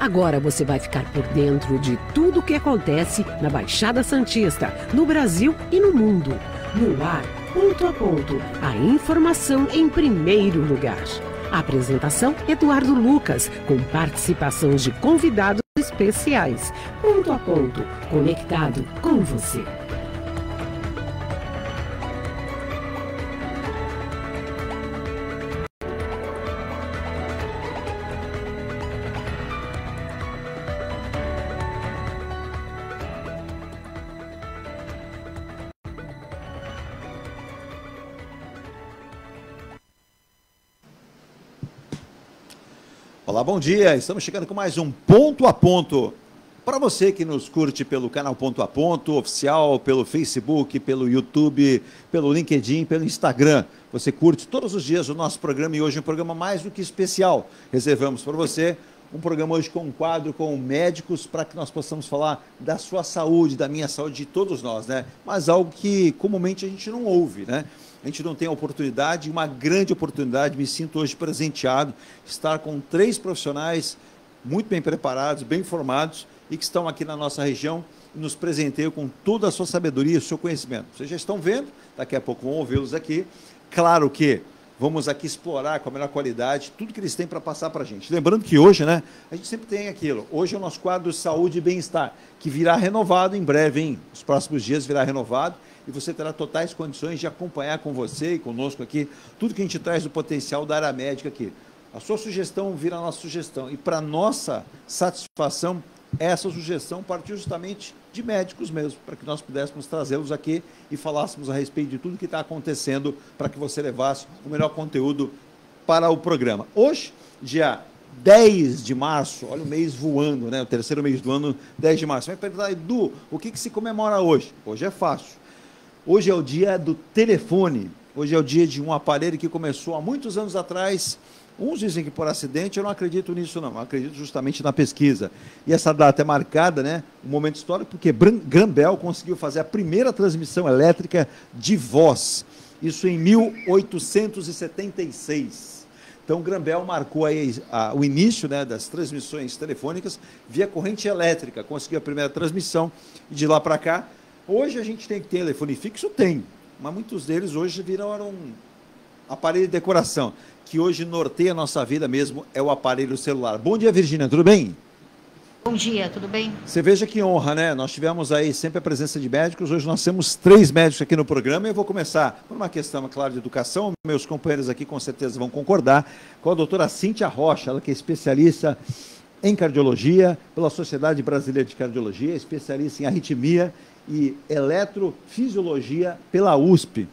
Agora você vai ficar por dentro de tudo o que acontece na Baixada Santista, no Brasil e no mundo. No ar, ponto a ponto, a informação em primeiro lugar. A apresentação, Eduardo Lucas, com participação de convidados especiais. Ponto a ponto, conectado com você. Olá, bom dia. Estamos chegando com mais um Ponto a Ponto. Para você que nos curte pelo canal Ponto a Ponto, oficial, pelo Facebook, pelo YouTube, pelo LinkedIn, pelo Instagram. Você curte todos os dias o nosso programa e hoje um programa mais do que especial. Reservamos para você um programa hoje com um quadro com médicos para que nós possamos falar da sua saúde, da minha saúde, de todos nós, né? Mas algo que comumente a gente não ouve, né? A gente não tem a oportunidade, uma grande oportunidade, me sinto hoje presenteado, estar com 3 profissionais muito bem preparados, bem formados e que estão aqui na nossa região e nos presenteiam com toda a sua sabedoria e o seu conhecimento. Vocês já estão vendo, daqui a pouco vão ouvi-los aqui. Claro que vamos aqui explorar com a melhor qualidade tudo que eles têm para passar para a gente. Lembrando que hoje, né, a gente sempre tem aquilo. Hoje é o nosso quadro Saúde e Bem-Estar, que virá renovado em breve, hein? Nos próximos dias virá renovado. E você terá totais condições de acompanhar com você e conosco aqui tudo que a gente traz do potencial da área médica aqui. A sua sugestão vira a nossa sugestão. E para nossa satisfação, essa sugestão partiu justamente de médicos mesmo, para que nós pudéssemos trazê-los aqui e falássemos a respeito de tudo que está acontecendo para que você levasse o melhor conteúdo para o programa. Hoje, dia 10 de março, olha o mês voando, né? O terceiro mês do ano, 10 de março. Vai perguntar, Edu, o que se comemora hoje? Hoje é fácil. Hoje é o dia do telefone, hoje é o dia de um aparelho que começou há muitos anos atrás. Uns dizem que por acidente, eu não acredito nisso não, eu acredito justamente na pesquisa. E essa data é marcada, né, um momento histórico, porque Graham Bell conseguiu fazer a primeira transmissão elétrica de voz, isso em 1876. Então, Graham Bell marcou aí o início, né, das transmissões telefônicas via corrente elétrica, conseguiu a primeira transmissão e de lá para cá. Hoje a gente tem que ter telefone fixo? Tem, mas muitos deles hoje viraram um aparelho de decoração, que hoje norteia a nossa vida mesmo, é o aparelho celular. Bom dia, Virgínia, tudo bem? Bom dia, tudo bem? Você veja que honra, né? Nós tivemos aí sempre a presença de médicos, hoje nós temos 3 médicos aqui no programa e eu vou começar por uma questão, claro, de educação. Meus companheiros aqui com certeza vão concordar com a doutora Cíntia Rocha, ela que é especialista em cardiologia, pela Sociedade Brasileira de Cardiologia, especialista em arritmia e eletrofisiologia pela USP.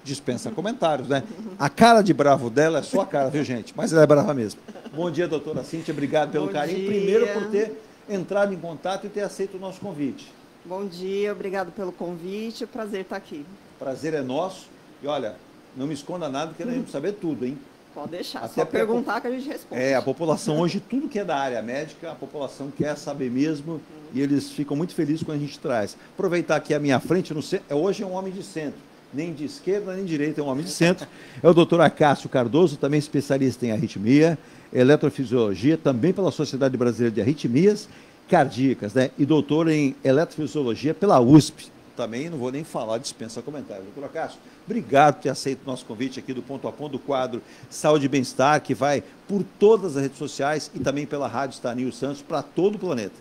Dispensa comentários, né? A cara de bravo dela é sua cara, viu, gente? Mas ela é brava mesmo. Bom dia, doutora Cíntia, obrigado pelo carinho. Primeiro por ter entrado em contato e ter aceito o nosso convite. Bom dia, obrigado pelo convite, prazer estar aqui. Prazer é nosso. E olha, não me esconda nada, porque nós vamos saber tudo, hein? Pode deixar, até só perguntar que a gente responde. A população hoje, tudo que é da área médica, a população quer saber mesmo e eles ficam muito felizes quando a gente traz. Aproveitar aqui a minha frente, hoje é um homem de centro, nem de esquerda nem de direita, é um homem de centro. É o doutor Acácio Cardoso, também especialista em arritmia, eletrofisiologia, também pela Sociedade Brasileira de Arritmias Cardíacas, né? E doutor em eletrofisiologia pela USP. Também não vou nem falar, dispensa comentários. Doutor Acácio, obrigado por ter aceito o nosso convite aqui do Ponto a Ponto, do quadro Saúde e Bem-Estar, que vai por todas as redes sociais e também pela Rádio Star News Santos para todo o planeta.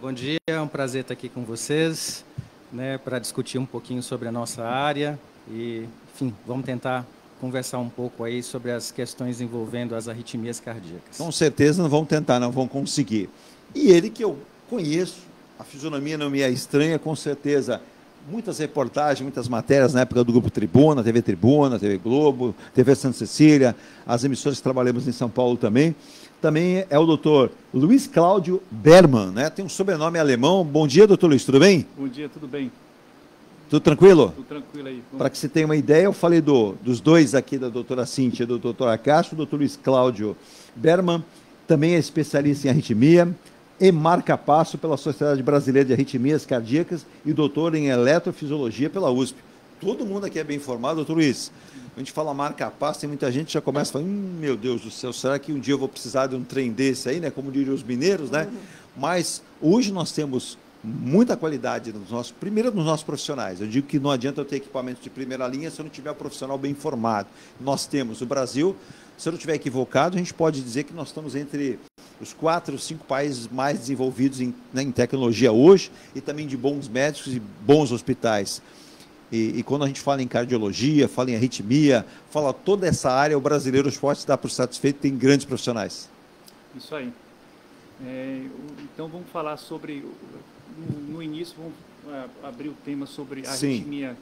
Bom dia, é um prazer estar aqui com vocês, né, para discutir um pouquinho sobre a nossa área e, enfim, vamos tentar conversar um pouco aí sobre as questões envolvendo as arritmias cardíacas. Com certeza não vão tentar, não vão conseguir. E ele que eu conheço, a fisionomia não me é estranha, com certeza, muitas reportagens, muitas matérias na época do Grupo Tribuna, TV Globo, TV Santa Cecília, as emissoras que trabalhamos em São Paulo também. Também é o doutor Luiz Cláudio Berman, né? Tem um sobrenome alemão. Bom dia, doutor Luiz, tudo bem? Bom dia, tudo bem. Tudo tranquilo? Tudo tranquilo aí. Para que você tenha uma ideia, eu falei dos dois aqui, da doutora Cíntia e do doutor Acácio, o doutor Luiz Cláudio Berman, também é especialista em arritmia, e marca-passo pela Sociedade Brasileira de Arritmias Cardíacas e doutor em eletrofisiologia pela USP. Todo mundo aqui é bem informado, doutor Luiz. A gente fala marca-passo, tem muita gente que já começa a falar, meu Deus do céu, será que um dia eu vou precisar de um trem desse aí, né? Como diriam os mineiros, né? Mas hoje nós temos muita qualidade primeiro nos nossos profissionais. Eu digo que não adianta eu ter equipamentos de primeira linha se eu não tiver um profissional bem formado. Nós temos o Brasil, se eu não estiver equivocado, a gente pode dizer que nós estamos entre os 4 ou 5 países mais desenvolvidos em tecnologia hoje e também de bons médicos e bons hospitais. E quando a gente fala em cardiologia, fala em arritmia, fala toda essa área, o brasileiro pode se dar por satisfeito, tem grandes profissionais. Isso aí. Então vamos falar sobre, no início vamos abrir o tema sobre arritmia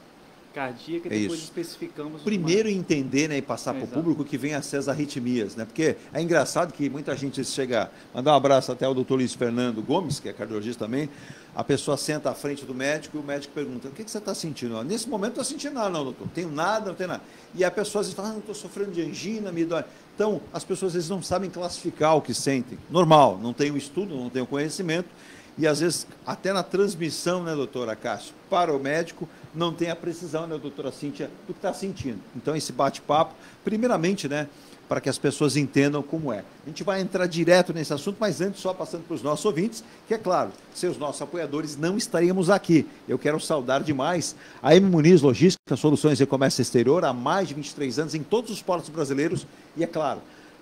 cardíaca e depois especificamos. Primeiro entender, né, e passar para o público que vem a ser as arritmias, né? Porque é engraçado que muita gente chega, mandar um abraço até ao doutor Luiz Fernando Gomes, que é cardiologista também, a pessoa senta à frente do médico e o médico pergunta, o que você está sentindo? Nesse momento não estou sentindo nada, não, doutor, tenho nada, não tenho nada. E a pessoa às vezes fala, não estou sofrendo de angina, me dói. Então, as pessoas às vezes não sabem classificar o que sentem. Normal, não tem o estudo, não tem o conhecimento, e às vezes até na transmissão, né, doutora Cássio, para o médico, não tem a precisão, né, doutora Cíntia, do que está sentindo. Então, esse bate-papo, primeiramente, né, para que as pessoas entendam como é. A gente vai entrar direto nesse assunto, mas antes, só passando para os nossos ouvintes, que é claro, sem os nossos apoiadores não estaríamos aqui. Eu quero saudar demais a M. Muniz Logística, Soluções de Comércio Exterior, há mais de 23 anos, em todos os portos brasileiros, e é claro,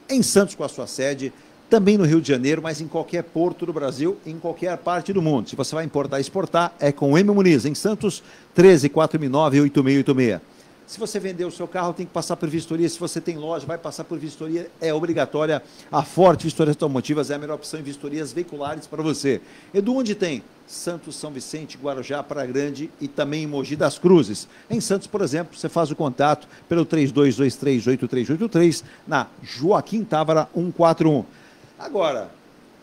em Santos com a sua sede, também no Rio de Janeiro, mas em qualquer porto do Brasil, em qualquer parte do mundo. Se você vai importar e exportar, é com M. Muniz, em Santos, 13.499-8686. Se você vender o seu carro, tem que passar por vistoria. Se você tem loja, vai passar por vistoria, é obrigatória. A Forte Vistorias Automotivas é a melhor opção em vistorias veiculares para você. Edu, onde tem? Santos, São Vicente, Guarujá, Praia Grande e também em Mogi das Cruzes. Em Santos, por exemplo, você faz o contato pelo 3223-8383 na Joaquim Távora 141. Agora,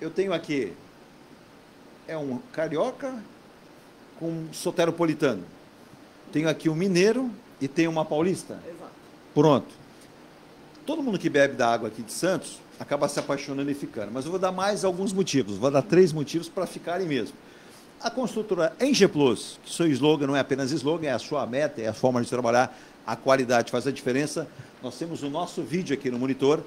eu tenho aqui, é um carioca com um soteropolitano. Tenho aqui um mineiro e tenho uma paulista. Exato. Pronto. Todo mundo que bebe da água aqui de Santos acaba se apaixonando e ficando. Mas eu vou dar mais alguns motivos, vou dar 3 motivos para ficarem mesmo. A construtora Engie Plus, que seu slogan não é apenas slogan, é a sua meta, é a forma de trabalhar, a qualidade faz a diferença. Nós temos o nosso vídeo aqui no monitor.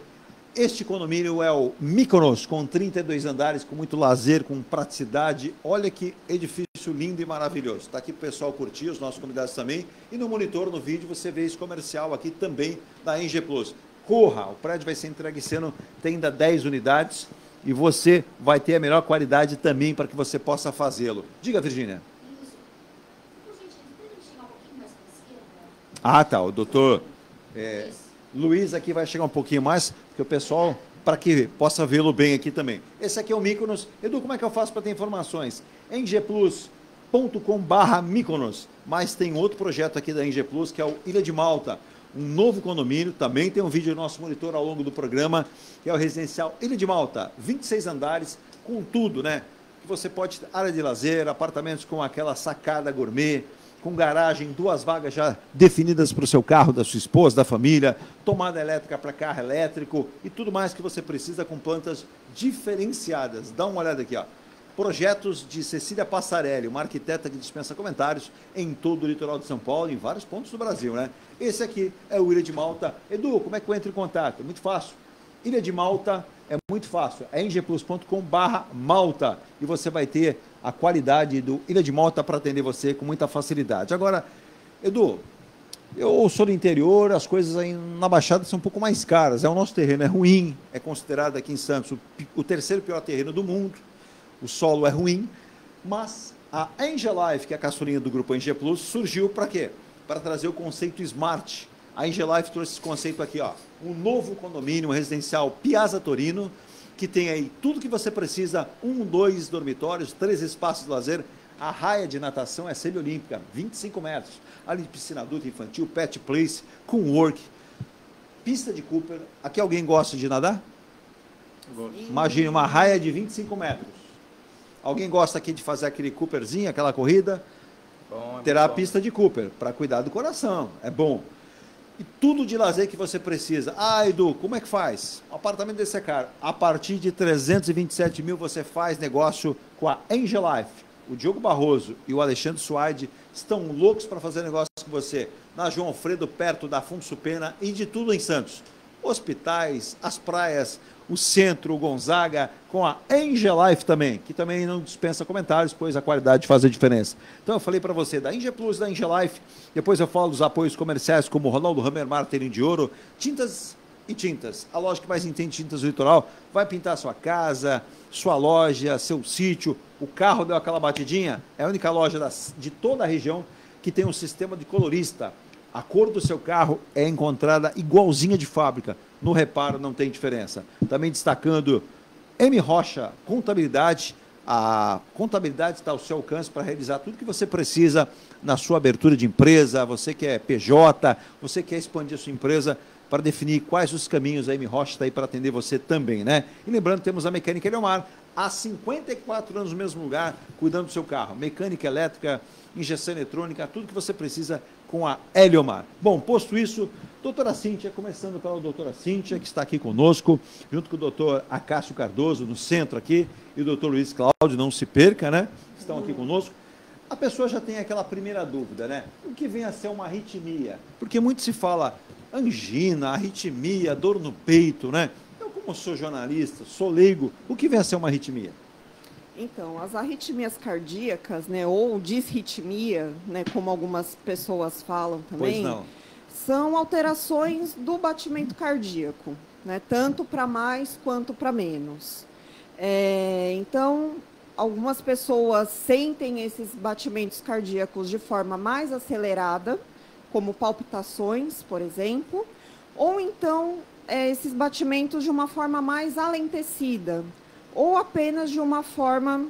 Este condomínio é o Mykonos, com 32 andares, com muito lazer, com praticidade. Olha que edifício lindo e maravilhoso. Está aqui para o pessoal curtir, os nossos convidados também. E no monitor, no vídeo, você vê esse comercial aqui também da Engie Plus. Corra, o prédio vai ser entregue esse ano, tem ainda 10 unidades e você vai ter a melhor qualidade também para que você possa fazê-lo. Diga, Virgínia. Ah, tá, o doutor Luiz aqui vai chegar um pouquinho mais, porque o pessoal, para que possa vê-lo bem aqui também. Esse aqui é o Mykonos. Edu, como é que eu faço para ter informações? engieplus.com/Mykonos. Mas tem outro projeto aqui da Engie Plus, que é o Ilha de Malta, um novo condomínio, também tem um vídeo no nosso monitor ao longo do programa, que é o residencial Ilha de Malta, 26 andares, com tudo, né? Que você pode ter área de lazer, apartamentos com aquela sacada gourmet, com garagem, 2 vagas já definidas para o seu carro, da sua esposa, da família, tomada elétrica para carro elétrico e tudo mais que você precisa com plantas diferenciadas. Dá uma olhada aqui, ó. Projetos de Cecília Passarelli, uma arquiteta que dispensa comentários em todo o litoral de São Paulo, em vários pontos do Brasil, né? Esse aqui é o Ilha de Malta. Edu, como é que eu entro em contato? Muito fácil. Ilha de Malta é muito fácil. É engieplus.com/Malta e você vai ter a qualidade do Ilha de Malta para atender você com muita facilidade. Agora, Edu, eu sou do interior, as coisas aí na Baixada são um pouco mais caras. O nosso terreno é ruim, é considerado aqui em Santos o 3º pior terreno do mundo. O solo é ruim, mas a Engie Life, que é a caçulinha do grupo Engie Plus, surgiu para quê? Para trazer o conceito Smart. A Engie Life trouxe esse conceito aqui, ó, um novo condomínio residencial Piazza Torino, que tem aí tudo que você precisa, 1, 2 dormitórios, 3 espaços de lazer, a raia de natação é semiolímpica, 25 metros, ali de piscina adulta, infantil, pet place, com work, pista de Cooper. Aqui alguém gosta de nadar? Imagine uma raia de 25 metros. Alguém gosta aqui de fazer aquele Cooperzinho, aquela corrida? Terá a pista de Cooper, para cuidar do coração, é bom. E tudo de lazer que você precisa. Ah, Edu, como é que faz? Um apartamento desse é caro. A partir de 327 mil você faz negócio com a Engie Life. O Diogo Barroso e o Alexandre Suaide estão loucos para fazer negócio com você na João Alfredo, perto da Afonso Pena e de tudo em Santos. Hospitais, as praias, o centro, o Gonzaga, com a Engelife também, que também não dispensa comentários, pois a qualidade faz a diferença. Então eu falei para você da Inge Plus, da Engelife, depois eu falo dos apoios comerciais como Ronaldo Hammer, Martelinho de Ouro, tintas e tintas. A loja que mais entende tintas do litoral vai pintar sua casa, sua loja, seu sítio, o carro deu aquela batidinha, é a única loja de toda a região que tem um sistema de colorista. A cor do seu carro é encontrada igualzinha de fábrica. No reparo não tem diferença. Também destacando M. Rocha Contabilidade. A contabilidade está ao seu alcance para realizar tudo que você precisa na sua abertura de empresa. Você que é PJ, você quer expandir a sua empresa, para definir quais os caminhos a M. Rocha está aí para atender você também, né? E lembrando, temos a Mecânica Eliomar, há 54 anos no mesmo lugar, cuidando do seu carro. Mecânica elétrica, injeção eletrônica, tudo que você precisa com a Eliomar. Bom, posto isso, doutora Cíntia, começando pela doutora Cíntia, que está aqui conosco, junto com o doutor Acácio Cardoso, no centro aqui, e o doutor Luiz Cláudio, não se perca, né? Estão aqui conosco. A pessoa já tem aquela primeira dúvida, né? O que vem a ser uma arritmia? Porque muito se fala angina, arritmia, dor no peito, né? Eu, como sou jornalista, sou leigo, o que vem a ser uma arritmia? Então, as arritmias cardíacas, né, ou disritmia, né, como algumas pessoas falam também, são alterações do batimento cardíaco, né, tanto para mais quanto para menos. Então, algumas pessoas sentem esses batimentos cardíacos de forma mais acelerada, como palpitações, por exemplo, ou então esses batimentos de uma forma mais alentecida, ou apenas de uma forma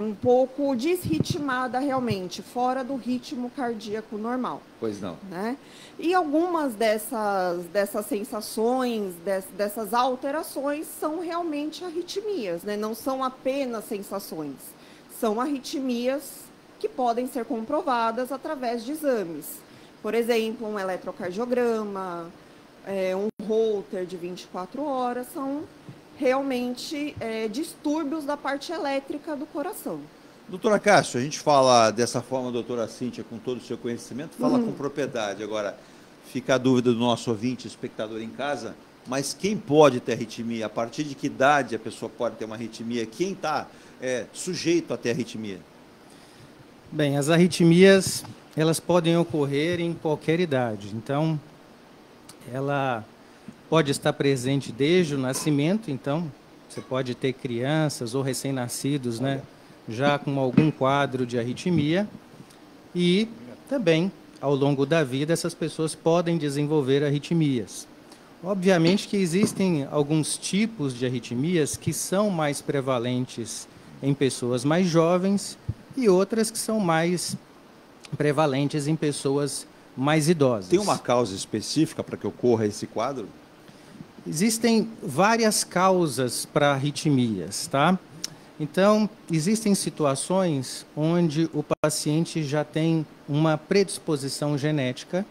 um pouco desritmada realmente, fora do ritmo cardíaco normal. Pois não. Né? E algumas dessas sensações, dessas alterações, são realmente arritmias, né? Não são apenas sensações, são arritmias que podem ser comprovadas através de exames. Por exemplo, um eletrocardiograma, um Holter de 24 horas, são realmente distúrbios da parte elétrica do coração. Doutora Cássio, a gente fala dessa forma, doutora Cíntia, com todo o seu conhecimento, fala com propriedade. Agora, fica a dúvida do nosso ouvinte, espectador em casa, mas quem pode ter arritmia? A partir de que idade a pessoa pode ter uma arritmia? Quem está sujeito a ter arritmia? Bem, as arritmias, elas podem ocorrer em qualquer idade. Então, ela pode estar presente desde o nascimento, então você pode ter crianças ou recém-nascidos, né, já com algum quadro de arritmia, e também, ao longo da vida, essas pessoas podem desenvolver arritmias. Obviamente que existem alguns tipos de arritmias que são mais prevalentes em pessoas mais jovens e outras que são mais prevalentes em pessoas mais idosas. Tem uma causa específica para que ocorra esse quadro? Existem várias causas para arritmias, tá? Então, existem situações onde o paciente já tem uma predisposição genética,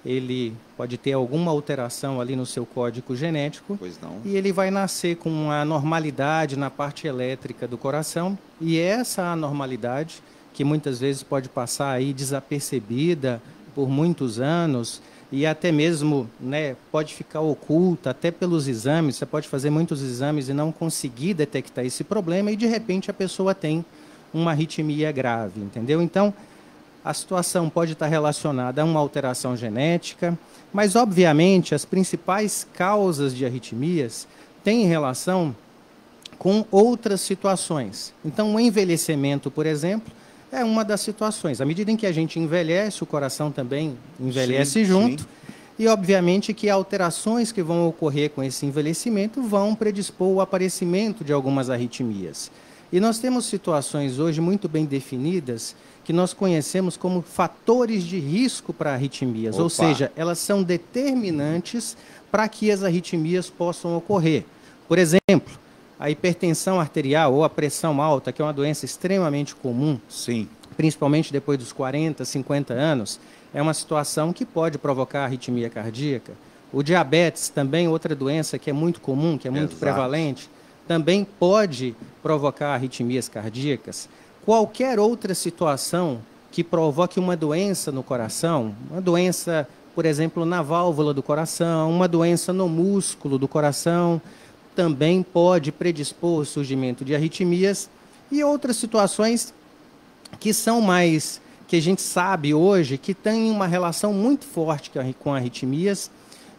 ele pode ter alguma alteração ali no seu código genético, pois não, e ele vai nascer com uma anormalidade na parte elétrica do coração, e essa anormalidade, que muitas vezes pode passar aí desapercebida por muitos anos, e até mesmo, né, pode ficar oculta até pelos exames, você pode fazer muitos exames e não conseguir detectar esse problema, e de repente a pessoa tem uma arritmia grave, entendeu? Então, a situação pode estar relacionada a uma alteração genética, mas obviamente as principais causas de arritmias têm relação com outras situações. Então, o envelhecimento, por exemplo, é uma das situações. À medida em que a gente envelhece, o coração também envelhece junto. Sim. E, obviamente, que alterações que vão ocorrer com esse envelhecimento vão predispor o aparecimento de algumas arritmias. E nós temos situações hoje muito bem definidas que nós conhecemos como fatores de risco para arritmias. Opa. Ou seja, elas são determinantes para que as arritmias possam ocorrer. Por exemplo, a hipertensão arterial ou a pressão alta, que é uma doença extremamente comum, sim, principalmente depois dos 40, 50 anos, é uma situação que pode provocar arritmia cardíaca. O diabetes também, outra doença que é muito comum, que é muito prevalente, também pode provocar arritmias cardíacas. Qualquer outra situação que provoque uma doença no coração, uma doença, por exemplo, na válvula do coração, uma doença no músculo do coração, também pode predispor o surgimento de arritmias e outras situações que são mais, que a gente sabe hoje, que tem uma relação muito forte com arritmias,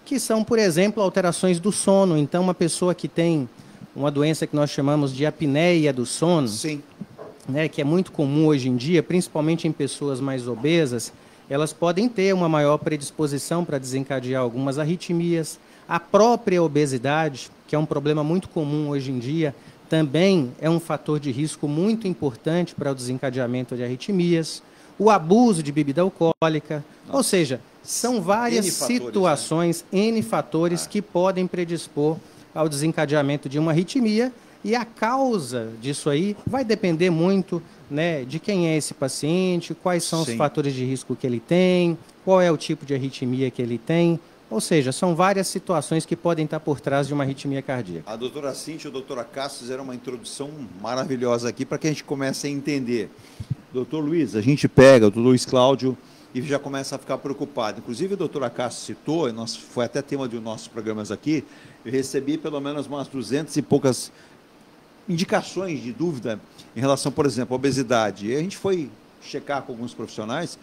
que são, por exemplo, alterações do sono. Então, uma pessoa que tem uma doença que nós chamamos de apneia do sono, sim, né, que é muito comum hoje em dia, principalmente em pessoas mais obesas, elas podem ter uma maior predisposição para desencadear algumas arritmias. A própria obesidade, que é um problema muito comum hoje em dia, também é um fator de risco muito importante para o desencadeamento de arritmias. O abuso de bebida alcoólica, ou seja, são várias situações, N fatores que podem predispor ao desencadeamento de uma arritmia, e a causa disso aí vai depender muito, né, de quem é esse paciente, quais são os fatores de risco que ele tem, qual é o tipo de arritmia que ele tem. Ou seja, são várias situações que podem estar por trás de uma arritmia cardíaca. A doutora Cíntia e o doutora Cássio fizeram uma introdução maravilhosa aqui para que a gente comece a entender. Doutor Luiz, a gente pega o doutor Luiz Cláudio e já começa a ficar preocupado. Inclusive, a doutora Cássio citou, foi até tema de nossos programas aqui, eu recebi pelo menos umas 200 e poucas indicações de dúvida em relação, por exemplo, à obesidade. E a gente foi checar com alguns profissionais,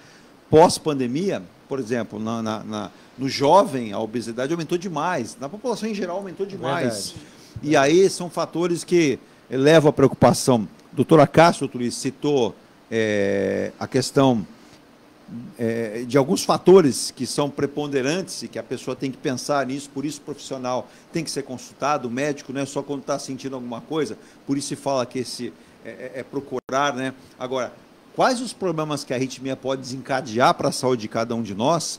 pós-pandemia, por exemplo, no jovem, a obesidade aumentou demais, na população em geral aumentou demais. Verdade. E aí são fatores que levam à preocupação. A doutora Cássio, doutor Luiz, citou a questão de alguns fatores que são preponderantes e que a pessoa tem que pensar nisso, por isso o profissional tem que ser consultado, o médico não é só quando está sentindo alguma coisa, por isso se fala que esse procurar, né? Agora, quais os problemas que a arritmia pode desencadear para a saúde de cada um de nós?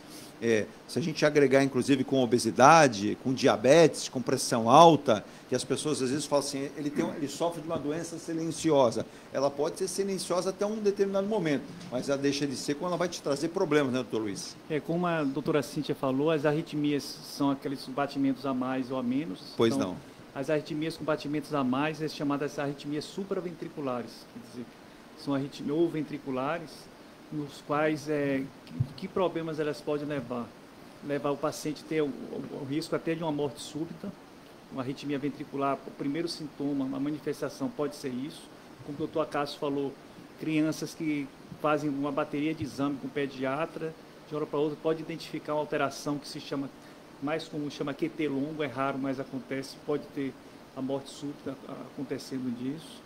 Se a gente agregar, inclusive, com obesidade, com diabetes, com pressão alta, que as pessoas às vezes falam assim, ele sofre de uma doença silenciosa. Ela pode ser silenciosa até um determinado momento, mas ela deixa de ser quando ela vai te trazer problemas, né, doutor Luiz? Como a doutora Cíntia falou, as arritmias são aqueles batimentos a mais ou a menos. Pois então, não. As arritmias com batimentos a mais são chamadas arritmias supraventriculares, quer dizer, são arritmias ou ventriculares, nos quais que problemas elas podem levar o paciente a ter o risco até de uma morte súbita. Uma arritmia ventricular, o primeiro sintoma, uma manifestação pode ser isso. Como o doutor Cássio falou, crianças que fazem uma bateria de exame com o pediatra, de uma hora para outra pode identificar uma alteração que se chama, mais comum, chama QT longo, é raro, mas acontece, pode ter a morte súbita acontecendo disso.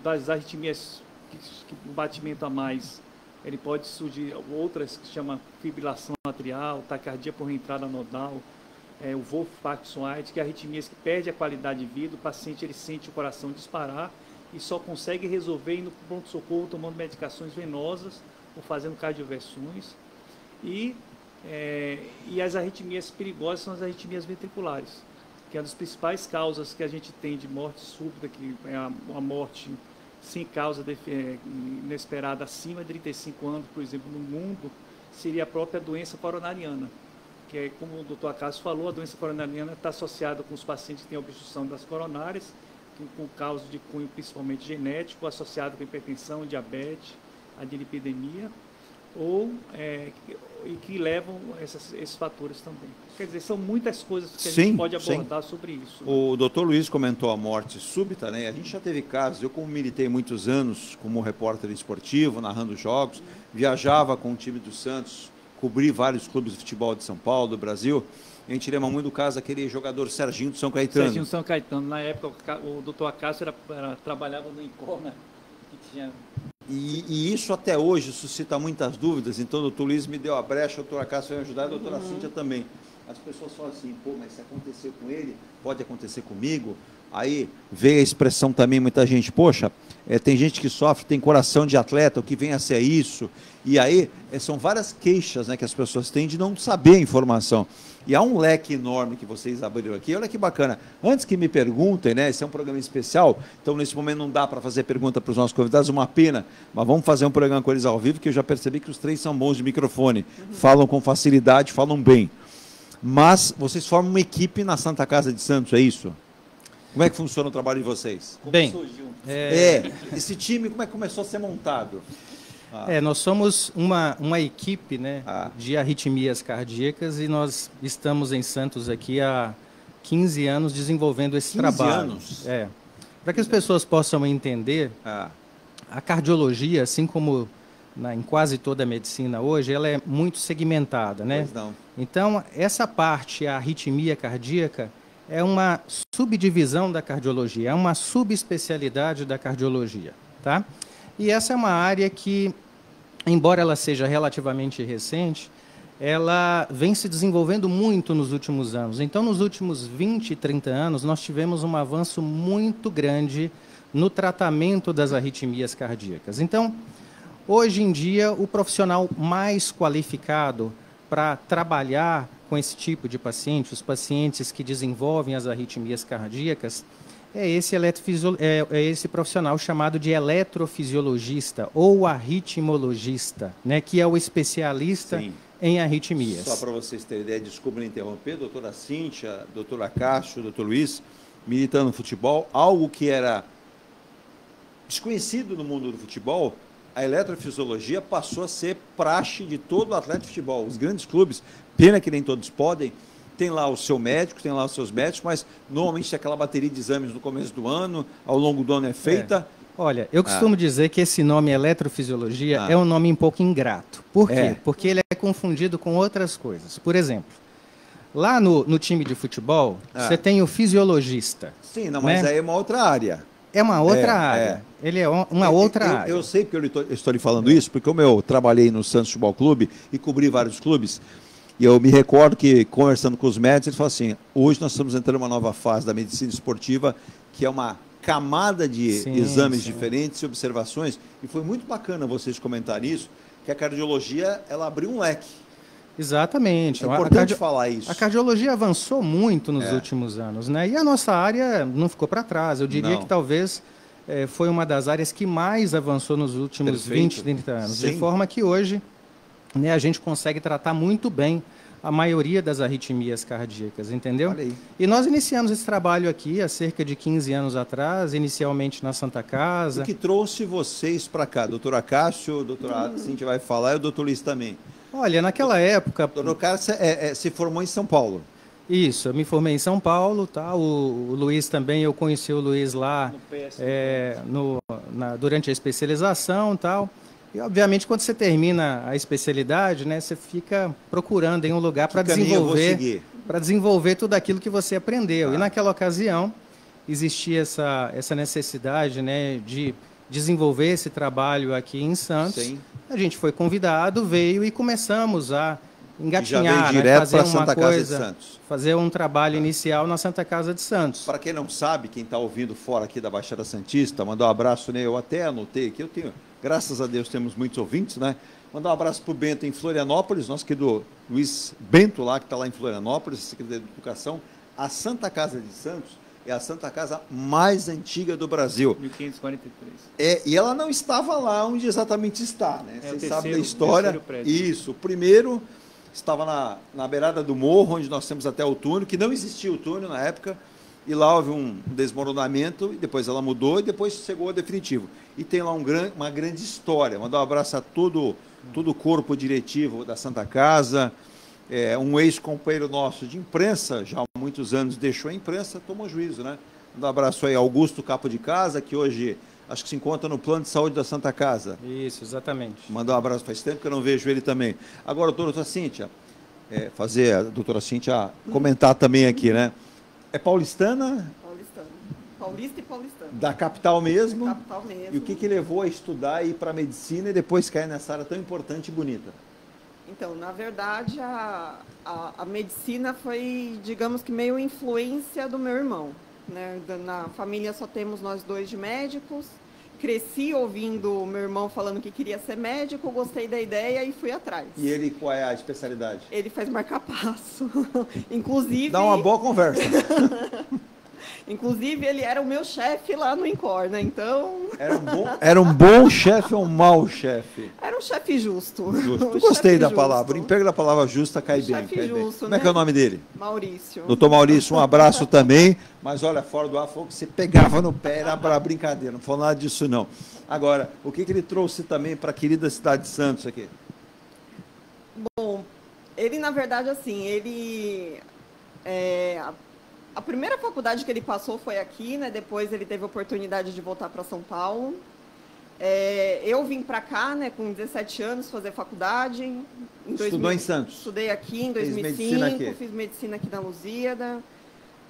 Das arritmias o batimento a mais, ele pode surgir outras que se chama fibrilação atrial, taquicardia por reentrada nodal, o Wolff-Parkinson-White, que é arritmias que perde a qualidade de vida, o paciente ele sente o coração disparar e só consegue resolver indo para o pronto-socorro tomando medicações venosas ou fazendo cardioversões. E as arritmias perigosas são as arritmias ventriculares, que é uma das principais causas que a gente tem de morte súbita, que é a morte sem causa inesperada acima de 35 anos, por exemplo, no mundo, seria a própria doença coronariana, que é, como o doutor Cássio falou, a doença coronariana está associada com os pacientes que têm obstrução das coronárias, com causa de cunho principalmente genético, associado com hipertensão, diabetes, adilipidemia, e que levam esses fatores também. Quer dizer, são muitas coisas que a gente pode abordar sobre isso. Né? O doutor Luiz comentou a morte súbita, né? A gente já teve casos, eu como militei muitos anos como repórter esportivo, narrando jogos, viajava com o time do Santos, cobri vários clubes de futebol de São Paulo, do Brasil, a gente lembra muito do caso daquele jogador Serginho do São Caetano. Serginho do São Caetano, na época o doutor Cássio trabalhava no INCOR, né? Que tinha... E isso até hoje suscita muitas dúvidas, então o doutor Luiz me deu a brecha, o doutor Cássio vai ajudar, a doutora Cíntia também. As pessoas falam assim, mas se acontecer com ele, pode acontecer comigo. Aí veio a expressão também, muita gente, poxa, tem gente que sofre, tem coração de atleta, o que vem a ser isso. E aí são várias queixas, né, que as pessoas têm de não saber a informação. E há um leque enorme que vocês abriram aqui, olha que bacana. Antes que me perguntem, né, esse é um programa especial, então nesse momento não dá para fazer pergunta para os nossos convidados, uma pena, mas vamos fazer um programa com eles ao vivo, que eu já percebi que os três são bons de microfone, falam com facilidade, falam bem. Mas vocês formam uma equipe na Santa Casa de Santos, é isso? Como é que funciona o trabalho de vocês? Bem, esse time, como é que começou a ser montado? Nós somos uma equipe, né, de arritmias cardíacas, e nós estamos em Santos aqui há 15 anos desenvolvendo esse 15 trabalho. anos? Para que as pessoas possam entender, a cardiologia, assim como em quase toda a medicina hoje, ela é muito segmentada, né? Pois não. Então, essa parte, a arritmia cardíaca, é uma subdivisão da cardiologia, é uma subespecialidade da cardiologia, tá? E essa é uma área que, embora ela seja relativamente recente, ela vem se desenvolvendo muito nos últimos anos. Então, nos últimos 20, 30 anos, nós tivemos um avanço muito grande no tratamento das arritmias cardíacas. Então, hoje em dia, o profissional mais qualificado para trabalhar com esse tipo de paciente, os pacientes que desenvolvem as arritmias cardíacas, é esse profissional chamado de eletrofisiologista ou arritmologista, né, que é o especialista em arritmias. Só para vocês terem ideia, desculpa me interromper, doutora Cíntia, doutora Cássio, doutor Luiz, militando no futebol, algo que era desconhecido no mundo do futebol, a eletrofisiologia passou a ser praxe de todo o atleta de futebol. Os grandes clubes, pena que nem todos podem, tem lá o seu médico, tem lá os seus médicos, mas normalmente tem aquela bateria de exames no começo do ano, ao longo do ano é feita. Olha, eu costumo dizer que esse nome eletrofisiologia é um nome um pouco ingrato. Por quê? Porque ele é confundido com outras coisas. Por exemplo, lá no time de futebol, você tem o fisiologista. Sim, não, mas aí é uma outra área. É uma outra área. Ele é uma outra área. Eu sei que eu estou lhe falando isso, porque como eu trabalhei no Santos Futebol Clube e cobri vários clubes, e eu me recordo que, conversando com os médicos, eles falam assim, hoje nós estamos entrando em uma nova fase da medicina esportiva, que é uma camada de exames diferentes e observações, e foi muito bacana vocês comentarem isso, que a cardiologia, ela abriu um leque. Exatamente. É importante falar isso. A cardiologia avançou muito nos últimos anos, né? E a nossa área não ficou para trás. Eu diria que talvez foi uma das áreas que mais avançou nos últimos 20, 30 anos. De forma que hoje, né, a gente consegue tratar muito bem a maioria das arritmias cardíacas, entendeu? Olha aí. E nós iniciamos esse trabalho aqui há cerca de 15 anos atrás, inicialmente na Santa Casa. O que trouxe vocês para cá? Doutora Cássio, doutora Cíntia vai falar, e o doutor Luiz também. Olha, naquela época... O doutor Cássio se formou em São Paulo. Isso, eu me formei em São Paulo, tá? O Luiz também, eu conheci o Luiz lá durante a especialização e tal. E, obviamente, quando você termina a especialidade, né, você fica procurando em um lugar para desenvolver tudo aquilo que você aprendeu. E, naquela ocasião, existia essa necessidade, né, de desenvolver esse trabalho aqui em Santos. Sim. A gente foi convidado, veio e começamos a engatinhar, já veio direto fazer para a Santa Casa de Santos. Fazer um trabalho inicial na Santa Casa de Santos. Para quem não sabe, quem está ouvindo fora aqui da Baixada Santista, mandar um abraço, né? Eu até anotei aqui, graças a Deus temos muitos ouvintes, né? Mandar um abraço para o Bento em Florianópolis, nosso querido Luiz Bento lá, que está lá em Florianópolis, Secretaria de Educação. A Santa Casa de Santos é a Santa Casa mais antiga do Brasil. 1543. E ela não estava lá onde exatamente está, né? Vocês sabem da história. Prédio. Isso, o primeiro estava na beirada do morro, onde nós temos até o túnel, que não existia o túnel na época, e lá houve um desmoronamento, e depois ela mudou, e depois chegou ao definitivo. E tem lá uma grande história. Mandar um abraço a todo o corpo diretivo da Santa Casa. Um ex-companheiro nosso de imprensa, já há muitos anos deixou a imprensa, tomou juízo, né? Mandar um abraço aí a Augusto Capo de Casa, que hoje acho que se encontra no plano de saúde da Santa Casa. Isso, exatamente. Mandar um abraço, faz tempo que eu não vejo ele também. Agora, doutora Cíntia, fazer a doutora Cíntia comentar também aqui, né? É paulistana? Paulistana. Paulista e paulistana. Da capital mesmo? Da capital mesmo. E o que levou a estudar e ir para a medicina e depois cair nessa área tão importante e bonita? Então, na verdade, a medicina foi, digamos que, meio influência do meu irmão. Né? Na família só temos nós dois de médicos. Cresci ouvindo o meu irmão falando que queria ser médico, gostei da ideia e fui atrás. E ele, qual é a especialidade? Ele faz marca-passo. Inclusive... Dá uma boa conversa. Inclusive, ele era o meu chefe lá no INCOR, né? Então... Era um bom chefe ou um mau chefe? Era um chefe justo. Justo. Gostei da palavra. O emprego da palavra justa cai bem. Chefe justo, Como é que é o nome dele? Maurício. Doutor Maurício, um abraço também. Mas olha, fora do ar, falou que você pegava no pé, era para brincadeira. Não falou nada disso, não. Agora, o que ele trouxe também para a querida cidade de Santos aqui? Bom, ele, na verdade, assim, a primeira faculdade que ele passou foi aqui, né? Depois ele teve a oportunidade de voltar para São Paulo. Eu vim para cá, né, com 17 anos, fazer faculdade. Estudou em Santos? Estudei aqui em 2005, fiz medicina aqui na Lusíada,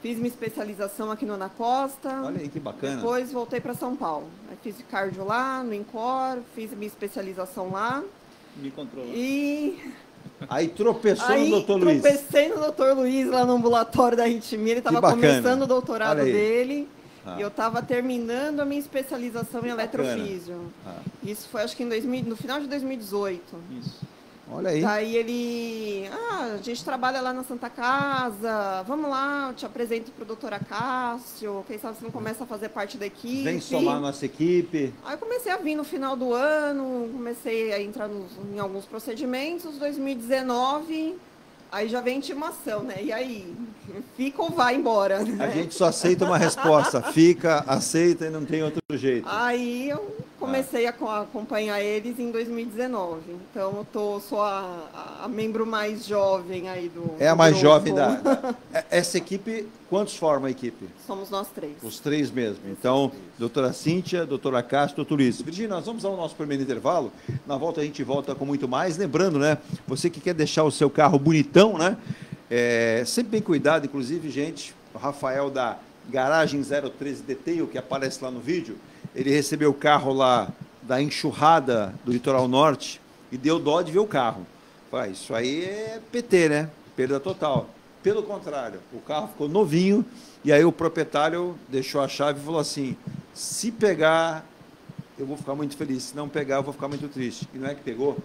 fiz minha especialização aqui no Ana Costa. Olha aí, que bacana. Depois voltei para São Paulo. Aí fiz cardio lá, no INCOR, fiz minha especialização lá. Me controla. Aí tropeçou no doutor Luiz. Tropecei no doutor Luiz lá no ambulatório da arritmia. Ele estava começando o doutorado dele. E eu estava terminando a minha especialização em eletrofísio. Isso foi, acho que no final de 2018. Isso. Olha aí. Daí ele... a gente trabalha lá na Santa Casa. Vamos lá, eu te apresento para o doutor Acácio. Quem sabe você não começa a fazer parte da equipe. Vem somar a nossa equipe. Aí eu comecei a vir no final do ano. Comecei a entrar em alguns procedimentos. 2019... Aí já vem intimação, né? E aí? Fica ou vai embora? Né? A gente só aceita uma resposta. Fica, aceita e não tem outro jeito. Aí eu comecei a acompanhar eles em 2019. Então eu sou a membro mais jovem aí do É a mais grupo. jovem Essa equipe, quantos forma a equipe? Somos nós três. Os três mesmo. Então, doutora Cíntia, doutora Castro, doutor Luiz. Virgínia, nós vamos ao nosso primeiro intervalo. Na volta a gente volta com muito mais. Lembrando, né? Você que quer deixar o seu carro bonitão, né? Sempre bem cuidado, inclusive, gente, o Rafael da Garagem 013 Detail, que aparece lá no vídeo, ele recebeu o carro lá da enxurrada do Litoral Norte e deu dó de ver o carro. Isso aí é PT, né? Perda total. Pelo contrário, o carro ficou novinho e aí o proprietário deixou a chave e falou assim, se pegar, eu vou ficar muito feliz, se não pegar, eu vou ficar muito triste. E não é que pegou?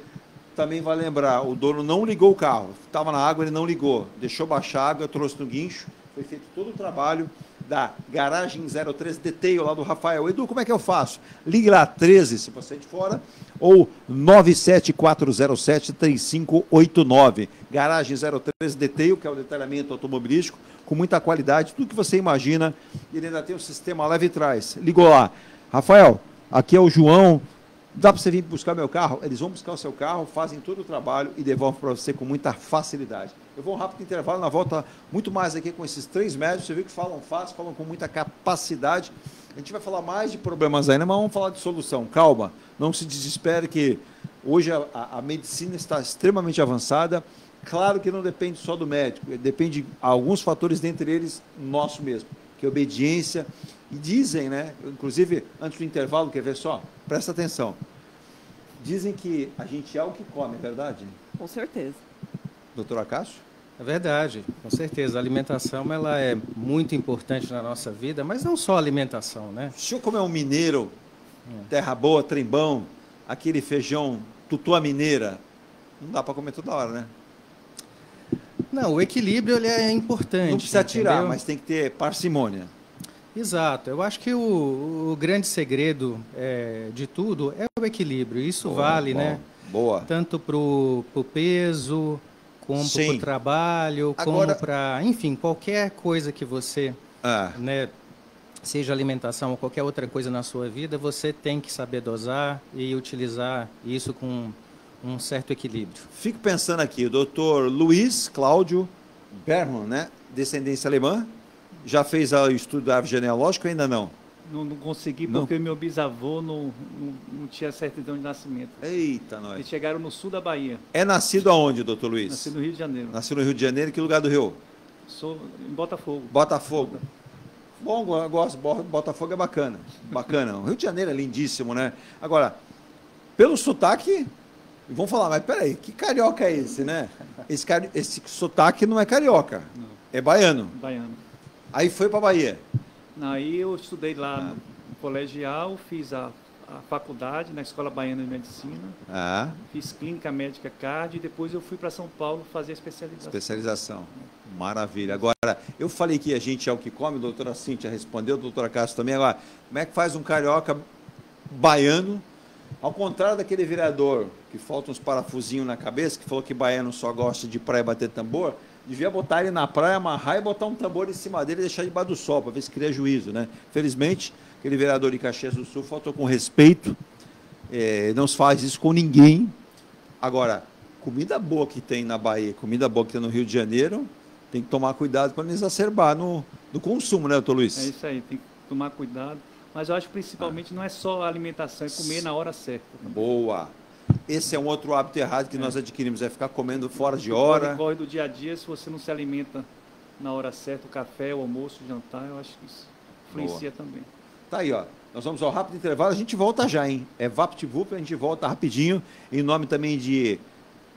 Também vai lembrar, o dono não ligou o carro, estava na água, ele não ligou, deixou baixar a água, trouxe no guincho, foi feito todo o trabalho da Garagem 013 Detail, lá do Rafael. Edu, como é que eu faço? Ligue lá, 13, se você é de fora, ou 97407-3589. Garagem 013 Detail, que é o detalhamento automobilístico, com muita qualidade, tudo que você imagina, e ele ainda tem um sistema leve trás. Ligou lá, Rafael, aqui é o João, dá para você vir buscar meu carro? Eles vão buscar o seu carro, fazem todo o trabalho e devolvem para você com muita facilidade. Eu vou um rápido intervalo, na volta muito mais aqui com esses três médicos, você viu que falam fácil, falam com muita capacidade. A gente vai falar mais de problemas ainda, mas vamos falar de solução. Calma, não se desespere que hoje a medicina está extremamente avançada. Claro que não depende só do médico, depende de alguns fatores, dentre eles, nosso mesmo, que é obediência. E dizem, né, inclusive, antes do intervalo, quer ver só? Presta atenção. Dizem que a gente é o que come, é verdade? Com certeza. Doutor Acácio? É verdade, com certeza. A alimentação ela é muito importante na nossa vida, mas não só a alimentação, né? Se o senhor comer um mineiro, terra boa, trembão, aquele feijão tutua mineira, não dá para comer toda hora, né? Não, o equilíbrio ele é importante. Não precisa tirar, entendeu? mas tem que ter parcimônia. Exato. Eu acho que o grande segredo de tudo é o equilíbrio. Isso vale, né? Boa. Tanto para o peso, como para o trabalho, como para, enfim, qualquer coisa que você, né, seja alimentação ou qualquer outra coisa na sua vida, você tem que saber dosar e utilizar isso com um certo equilíbrio. Fico pensando aqui, o doutor Luiz Cláudio Berman, né? Descendência alemã, já fez o estudo da árvore genealógica ou ainda não? Não consegui porque meu bisavô não tinha certidão de nascimento. Eita, nós. Eles chegaram no sul da Bahia. É nascido aonde, doutor Luiz? Nasci no Rio de Janeiro. Nasceu no Rio de Janeiro, que lugar do Rio? Sou em Botafogo. Botafogo. Bom, eu gosto, Botafogo é bacana. Bacana. O Rio de Janeiro é lindíssimo, né? Agora, pelo sotaque, vamos falar, mas peraí, que carioca é esse, né? Esse sotaque não é carioca, não. É baiano. Baiano. Aí foi para Bahia. Aí eu estudei lá no colegial, fiz a a faculdade na Escola Baiana de Medicina. Fiz clínica médica cardio e depois eu fui para São Paulo fazer a especialização. Maravilha. Agora, eu falei que a gente é o que come, a doutora Cíntia respondeu, a doutora Cássio também. Agora, como é que faz um carioca baiano, ao contrário daquele vereador que falta uns parafusinhos na cabeça, que falou que baiano só gosta de praia e bater tambor, devia botar ele na praia, amarrar e botar um tambor em cima dele e deixar debaixo do sol, para ver se cria juízo, né? Felizmente, aquele vereador de Caxias do Sul faltou com respeito, não se faz isso com ninguém. Agora, comida boa que tem na Bahia, comida boa que tem no Rio de Janeiro, tem que tomar cuidado para não exacerbar no consumo, né, doutor Luiz? É isso aí, tem que tomar cuidado. Mas eu acho que principalmente não é só a alimentação, é comer na hora certa. Boa! Esse é um outro hábito errado que nós adquirimos, é ficar comendo fora de hora. Corre do dia a dia, se você não se alimenta na hora certa, o café, o almoço, o jantar, eu acho que isso influencia também. Tá aí, ó. Nós vamos ao rápido intervalo, a gente volta já, hein? É VaptVup, a gente volta rapidinho, em nome também de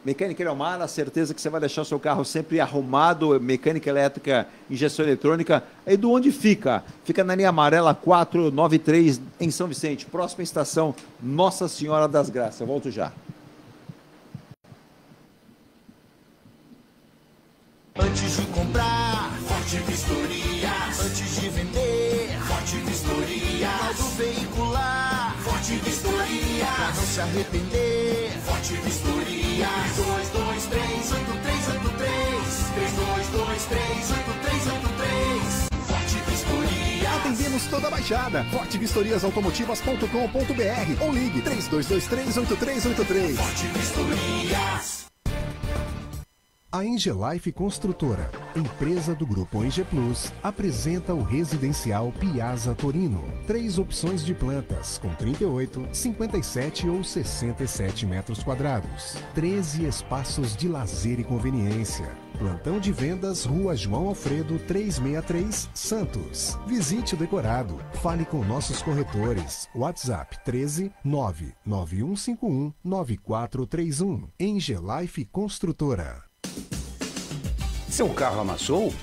Mecânica Eleomar, a certeza que você vai deixar o seu carro sempre arrumado, mecânica elétrica, injeção eletrônica. Edu, onde fica? Fica na linha amarela 493, em São Vicente, próxima estação Nossa Senhora das Graças. Eu volto já. Antes de comprar, Forte Vistorias. Antes de vender, Forte Vistorias. Modo veicular, Forte Vistorias. Pra não se arrepender, Forte Vistorias. 3223-8383. 3223-8383. Forte Vistorias. Atendemos toda a Baixada. fortevistoriasautomotivas.com.br ou ligue 3223-8383. Forte Vistorias. A Engelife Construtora, empresa do Grupo Enge Plus, apresenta o residencial Piazza Torino. 3 opções de plantas, com 38, 57 ou 67 metros quadrados. 13 espaços de lazer e conveniência. Plantão de vendas, Rua João Alfredo, 363, Santos. Visite o decorado. Fale com nossos corretores. WhatsApp 13 99151 9431. Engelife Construtora. Seu carro amassou?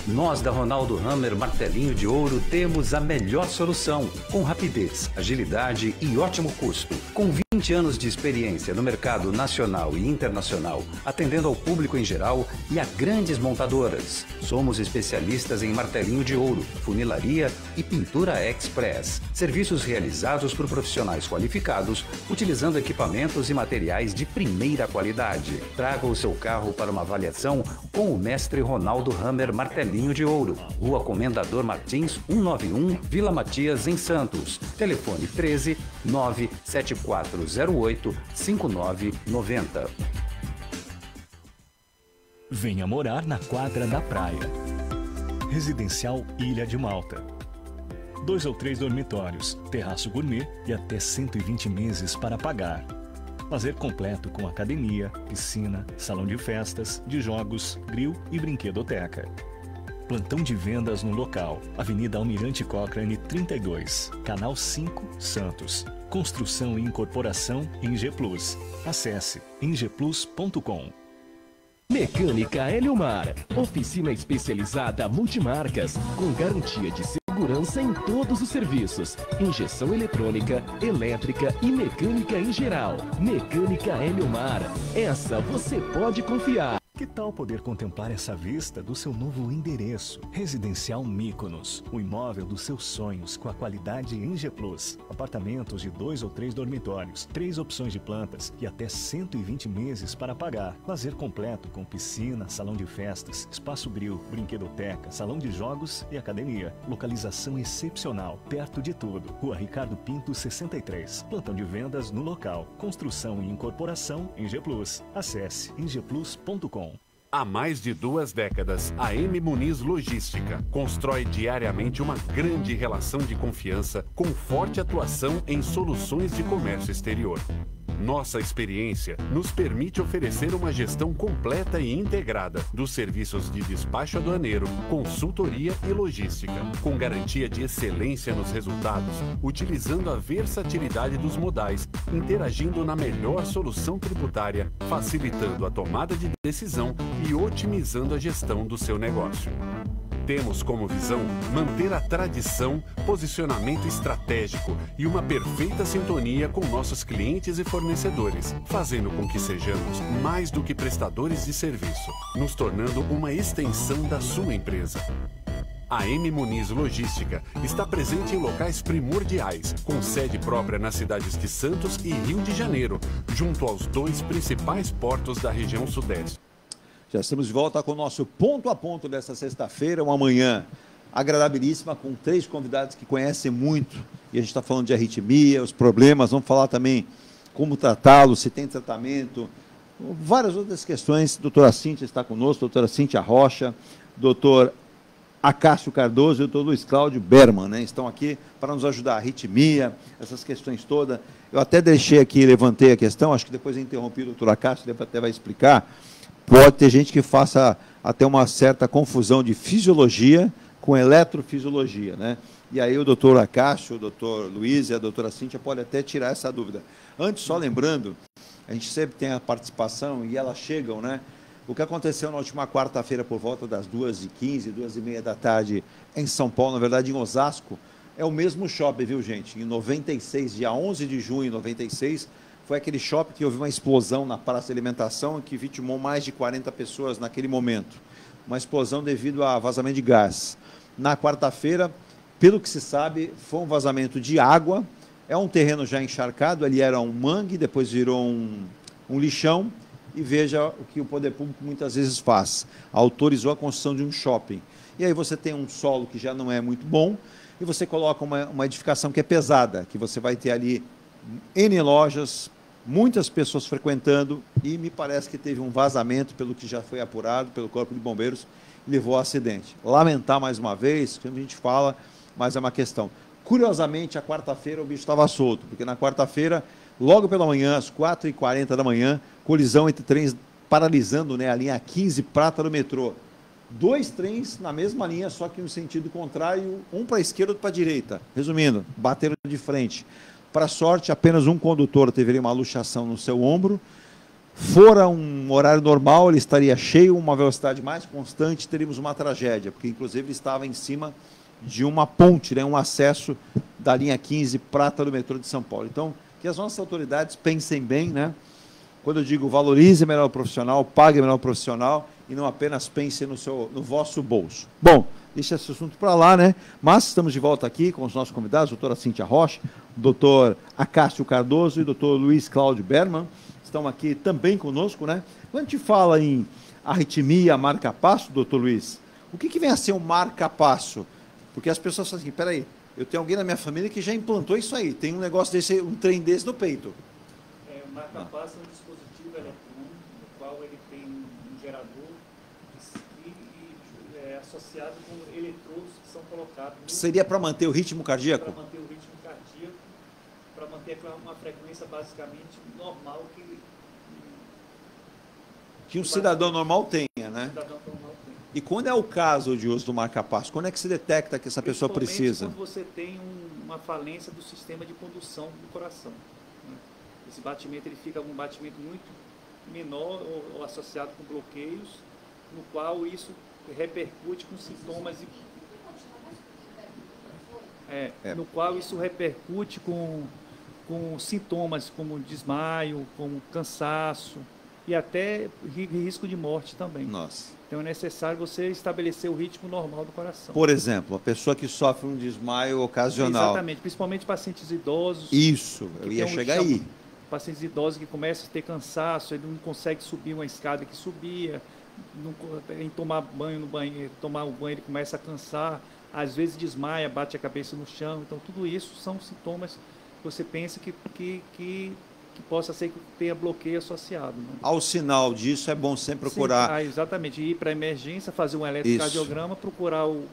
Nós da Ronaldo Hammer Martelinho de Ouro temos a melhor solução, com rapidez, agilidade e ótimo custo. Com 20 anos de experiência no mercado nacional e internacional, atendendo ao público em geral e a grandes montadoras. Somos especialistas em martelinho de ouro, funilaria e pintura express. Serviços realizados por profissionais qualificados, utilizando equipamentos e materiais de primeira qualidade. Traga o seu carro para uma avaliação com o mestre Ronaldo Hammer Martelinho de Ouro, Rua Comendador Martins, 191, Vila Matias, em Santos. Telefone 13 97408 5990. Venha morar na quadra da praia. Residencial Ilha de Malta. 2 ou 3 dormitórios, terraço gourmet e até 120 meses para pagar. Lazer completo com academia, piscina, salão de festas, de jogos, grill e brinquedoteca. Plantão de vendas no local. Avenida Almirante Cochrane 32, Canal 5, Santos. Construção e incorporação Enge Plus. Acesse engeplus.com. Mecânica Eleomar, oficina especializada multimarcas, com garantia de segurança em todos os serviços, injeção eletrônica, elétrica e mecânica em geral. Mecânica Eleomar, essa você pode confiar. Que tal poder contemplar essa vista do seu novo endereço? Residencial Mykonos, o imóvel dos seus sonhos com a qualidade Enge Plus. Apartamentos de 2 ou 3 dormitórios, 3 opções de plantas e até 120 meses para pagar. Lazer completo com piscina, salão de festas, espaço grill, brinquedoteca, salão de jogos e academia. Localização excepcional, perto de tudo. Rua Ricardo Pinto 63. Plantão de vendas no local. Construção e incorporação Enge Plus. Acesse engeplus.com. Há mais de 2 décadas, a M. Muniz Logística constrói diariamente uma grande relação de confiança com forte atuação em soluções de comércio exterior. Nossa experiência nos permite oferecer uma gestão completa e integrada dos serviços de despacho aduaneiro, consultoria e logística, com garantia de excelência nos resultados, utilizando a versatilidade dos modais, interagindo na melhor solução tributária, facilitando a tomada de decisão e otimizando a gestão do seu negócio. Temos como visão manter a tradição, posicionamento estratégico e uma perfeita sintonia com nossos clientes e fornecedores, fazendo com que sejamos mais do que prestadores de serviço, nos tornando uma extensão da sua empresa. A M Muniz Logística está presente em locais primordiais, com sede própria nas cidades de Santos e Rio de Janeiro, junto aos 2 principais portos da região sudeste. Já estamos de volta com o nosso ponto a ponto desta sexta-feira, uma manhã agradabilíssima, com 3 convidados que conhecem muito. E a gente está falando de arritmia, os problemas, vamos falar também como tratá-los, se tem tratamento, várias outras questões. Doutora Cíntia está conosco, doutora Cíntia Rocha, doutor Acácio Cardoso e o doutor Luiz Cláudio Berman, né? Estão aqui para nos ajudar. Arritmia, essas questões todas. Eu até deixei aqui, levantei a questão, acho que depois eu interrompi o doutor Acácio, ele até vai explicar. Pode ter gente que faça até uma certa confusão de fisiologia com eletrofisiologia, né? E aí o doutor Acácio, o doutor Luiz e a doutora Cíntia podem até tirar essa dúvida. Antes, só lembrando, a gente sempre tem a participação e elas chegam, né? O que aconteceu na última quarta-feira por volta das 2h15, 2h30 da tarde em São Paulo, na verdade em Osasco, é o mesmo shopping, viu, gente? Em 96, dia 11 de junho de 96, foi aquele shopping que houve uma explosão na praça de alimentação que vitimou mais de 40 pessoas naquele momento. Uma explosão devido a vazamento de gás. Na quarta-feira, pelo que se sabe, foi um vazamento de água. É um terreno já encharcado, ali era um mangue, depois virou um lixão. E veja o que o poder público muitas vezes faz. Autorizou a construção de um shopping. E aí você tem um solo que já não é muito bom e você coloca uma edificação que é pesada, que você vai ter ali N lojas, muitas pessoas frequentando e me parece que teve um vazamento, pelo que já foi apurado pelo Corpo de Bombeiros, e levou ao acidente. Lamentar mais uma vez, como a gente fala, mas é uma questão. Curiosamente, a quarta-feira o bicho estava solto, porque na quarta-feira, logo pela manhã, às 4h40 da manhã, colisão entre trens paralisando, né, a linha 15 prata do metrô. 2 trens na mesma linha, só que no sentido contrário, um para a esquerda e outro para a direita. Resumindo, bateram de frente. Para sorte, apenas um condutor teve uma luxação no seu ombro. Fora um horário normal, ele estaria cheio, uma velocidade mais constante, teríamos uma tragédia, porque inclusive ele estava em cima de uma ponte, né, um acesso da linha 15 prata do metrô de São Paulo. Então, que as nossas autoridades pensem bem, né? Quando eu digo valorize melhor o profissional, pague melhor o profissional e não apenas pense no vosso bolso. Bom, deixa esse assunto para lá, né? Mas estamos de volta aqui com os nossos convidados, a doutora Cíntia Rocha, o doutor Acácio Cardoso e o doutor Luiz Cláudio Berman, estão aqui também conosco, né? Quando a gente fala em arritmia, marca-passo, doutor Luiz, o que vem a ser um marca-passo? Porque as pessoas falam assim, peraí, eu tenho alguém na minha família que já implantou isso aí, tem um negócio desse, um trem desse no peito. O marca-passo é um dispositivo eletrônico, no qual ele tem um gerador que é associado com eletrodos que são colocados. Seria para manter o ritmo cardíaco? Para manter o ritmo cardíaco, para manter uma frequência basicamente normal que um cidadão normal tenha, né? Cidadão normal tem. E quando é o caso de uso do marca-passo? Quando é que se detecta que essa pessoa precisa? Quando você tem uma falência do sistema de condução do coração. Né? Esse batimento ele fica um batimento muito menor ou associado com bloqueios, no qual isso repercute com sintomas no qual isso repercute com sintomas como desmaio, como cansaço e até risco de morte também. Nossa. Então é necessário você estabelecer o ritmo normal do coração. Por exemplo, a pessoa que sofre um desmaio ocasional. Exatamente, principalmente pacientes idosos. Isso, eu ia chegar aí. Pacientes idosos que começam a ter cansaço, ele não consegue subir uma escada que subia, em tomar banho no banheiro, tomar o banho ele começa a cansar, às vezes desmaia, bate a cabeça no chão. Então tudo isso são sintomas que você pensa que possa ser que tenha bloqueio associado. Né? Ao sinal disso, é bom sempre procurar... Sim, exatamente, ir para a emergência, fazer um eletrocardiograma, procurar o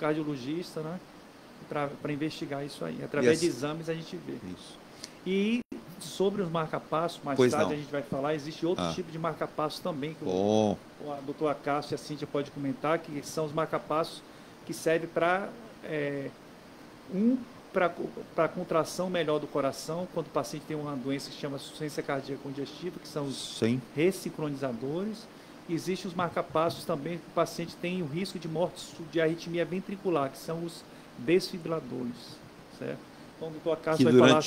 cardiologista, né? Para investigar isso aí. Através de exames a gente vê. Isso. E sobre os marca-passos, mais tarde a gente vai falar, existe outro tipo de marca-passos também, que o doutor Acácio e a Cíntia pode comentar, que são os marca-passos que servem para para a contração melhor do coração, quando o paciente tem uma doença que se chama insuficiência cardíaca congestiva, que são os ressincronizadores, Existem os marcapassos também, que o paciente tem o risco de morte de arritmia ventricular, que são os desfibriladores, certo? Então, o doutor Acácio vai falar...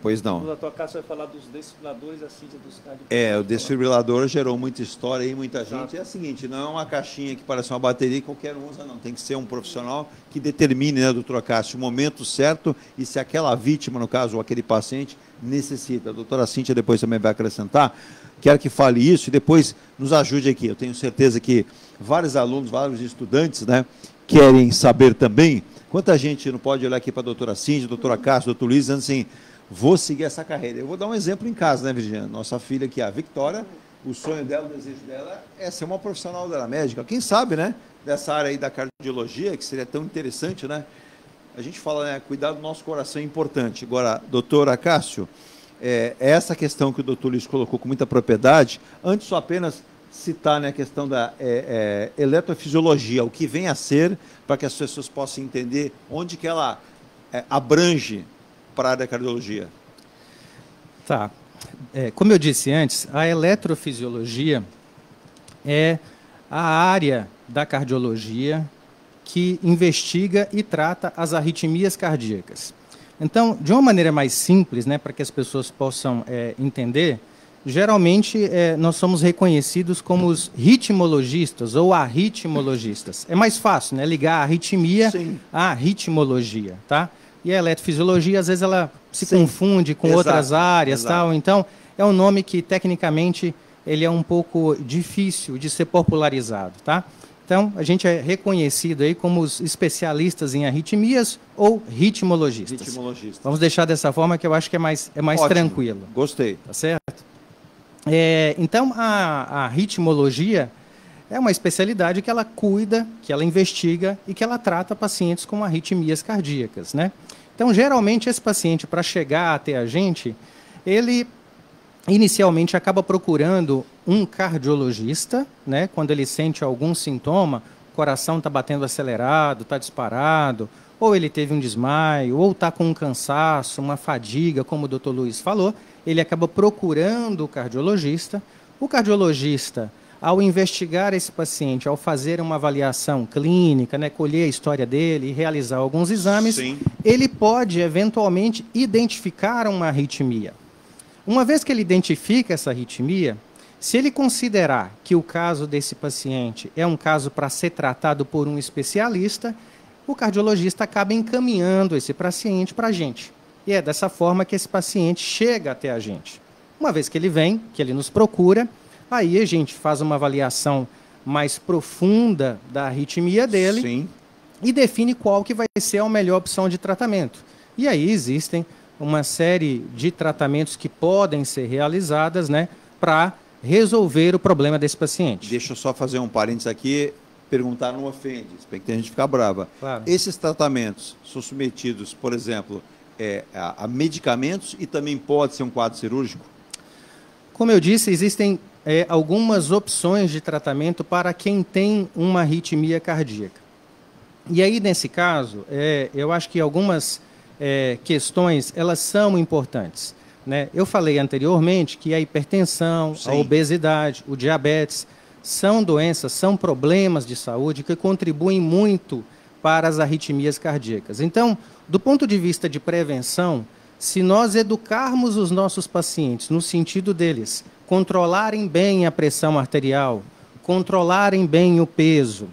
Pois não. O doutor Acácio vai falar dos desfibriladores, a Cíntia dos cardiopulmões. O desfibrilador gerou muita história e muita gente. É o seguinte, não é uma caixinha que parece uma bateria que qualquer um usa, não. Tem que ser um profissional que determine, né, doutor Acácio, o momento certo e se aquela vítima, no caso, ou aquele paciente, necessita. A doutora Cíntia depois também vai acrescentar. Quero que fale isso e depois nos ajude aqui. Eu tenho certeza que vários alunos, vários estudantes, né, querem saber também. Quanta gente não pode olhar aqui para a doutora Cíntia, doutora Cássio, doutor Luiz, dizendo assim, vou seguir essa carreira. Eu vou dar um exemplo em casa, né, Virginia? Nossa filha aqui, a Victoria, o sonho dela, o desejo dela é ser uma profissional da médica. Quem sabe, né, dessa área aí da cardiologia, que seria tão interessante, né? A gente fala, né, cuidar do nosso coração é importante. Agora, doutor Acácio, essa questão que o doutor Luiz colocou com muita propriedade, antes só apenas citar, né, a questão da eletrofisiologia, o que vem a ser, para que as pessoas possam entender onde que ela abrange para a área da cardiologia. Tá. Como eu disse antes, a eletrofisiologia é a área da cardiologia que investiga e trata as arritmias cardíacas. Então, de uma maneira mais simples, né, para que as pessoas possam entender, geralmente nós somos reconhecidos como os ritmologistas ou arritmologistas. É mais fácil, né, ligar a arritmia à ritmologia, tá? E a eletrofisiologia, às vezes, ela se confunde com outras áreas, tal. Então, é um nome que, tecnicamente, ele é um pouco difícil de ser popularizado, tá? Então, a gente é reconhecido aí como os especialistas em arritmias ou ritmologistas. Vamos deixar dessa forma que eu acho que é mais tranquilo. Gostei. Tá certo? Então, a ritmologia é uma especialidade que ela cuida, que ela investiga e que ela trata pacientes com arritmias cardíacas, né? Então, geralmente, esse paciente, para chegar até a gente, ele inicialmente acaba procurando um cardiologista, né? Quando ele sente algum sintoma, o coração está batendo acelerado, está disparado, ou ele teve um desmaio, ou está com um cansaço, uma fadiga, como o doutor Luiz falou, ele acaba procurando o cardiologista. O cardiologista, ao investigar esse paciente, ao fazer uma avaliação clínica, né, colher a história dele e realizar alguns exames, ele pode, eventualmente, identificar uma arritmia. Uma vez que ele identifica essa arritmia, se ele considerar que o caso desse paciente é um caso para ser tratado por um especialista, o cardiologista acaba encaminhando esse paciente para a gente. E é dessa forma que esse paciente chega até a gente. Uma vez que ele vem, que ele nos procura, aí a gente faz uma avaliação mais profunda da arritmia dele e define qual que vai ser a melhor opção de tratamento. E aí existem uma série de tratamentos que podem ser realizadas, né, para resolver o problema desse paciente. Deixa eu só fazer um parênteses aqui, perguntar não ofende, espero que a gente ficar brava. Claro. Esses tratamentos são submetidos, por exemplo, a medicamentos e também pode ser um quadro cirúrgico? Como eu disse, existem algumas opções de tratamento para quem tem uma arritmia cardíaca. E aí, nesse caso, eu acho que algumas questões, elas são importantes, né? Eu falei anteriormente que a hipertensão, a obesidade, o diabetes, são doenças, são problemas de saúde que contribuem muito para as arritmias cardíacas. Então, do ponto de vista de prevenção, se nós educarmos os nossos pacientes no sentido deles controlarem bem a pressão arterial, controlarem bem o peso,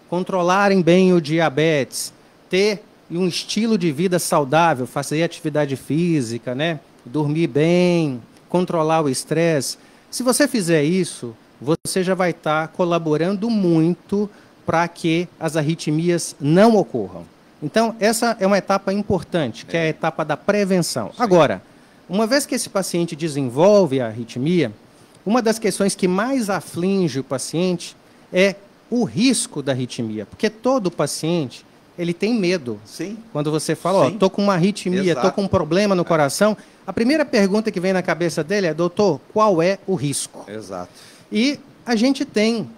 controlarem bem o diabetes, ter um estilo de vida saudável, fazer atividade física, né? Dormir bem, controlar o estresse. Se você fizer isso, você já vai estar colaborando muito para que as arritmias não ocorram. Então, essa é uma etapa importante, que é a etapa da prevenção. Agora, uma vez que esse paciente desenvolve a arritmia, uma das questões que mais aflige o paciente é o risco da arritmia, porque todo paciente ele tem medo. Quando você fala, estou com uma arritmia, estou com um problema no coração, a primeira pergunta que vem na cabeça dele é, doutor, qual é o risco? Exato. E a gente tem,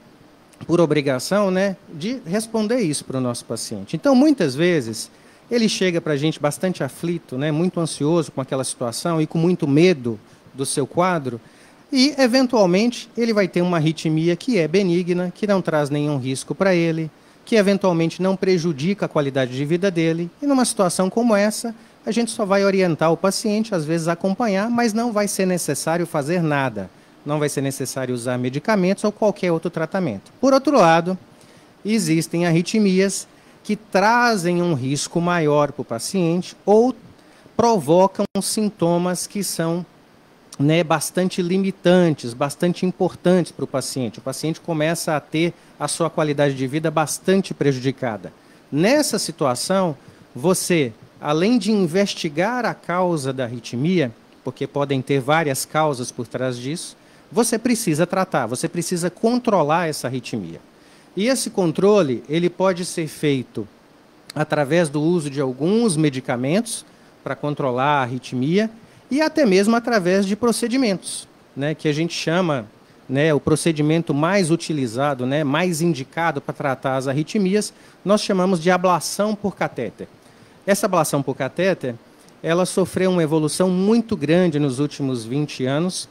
por obrigação, né, de responder isso para o nosso paciente. Então, muitas vezes, ele chega para a gente bastante aflito, né, muito ansioso com aquela situação e com muito medo do seu quadro. E, eventualmente, ele vai ter uma arritmia que é benigna, que não traz nenhum risco para ele, que eventualmente não prejudica a qualidade de vida dele. E numa situação como essa, a gente só vai orientar o paciente, às vezes acompanhar, mas não vai ser necessário fazer nada. Não vai ser necessário usar medicamentos ou qualquer outro tratamento. Por outro lado, existem arritmias que trazem um risco maior para o paciente ou provocam sintomas que são bastante limitantes, bastante importantes para o paciente. O paciente começa a ter a sua qualidade de vida bastante prejudicada. Nessa situação, você, além de investigar a causa da arritmia, porque podem ter várias causas por trás disso, você precisa tratar, você precisa controlar essa arritmia. E esse controle, ele pode ser feito através do uso de alguns medicamentos para controlar a arritmia e até mesmo através de procedimentos, que a gente chama, o procedimento mais utilizado, mais indicado para tratar as arritmias, nós chamamos de ablação por catéter. Essa ablação por catéter, ela sofreu uma evolução muito grande nos últimos 20 anos,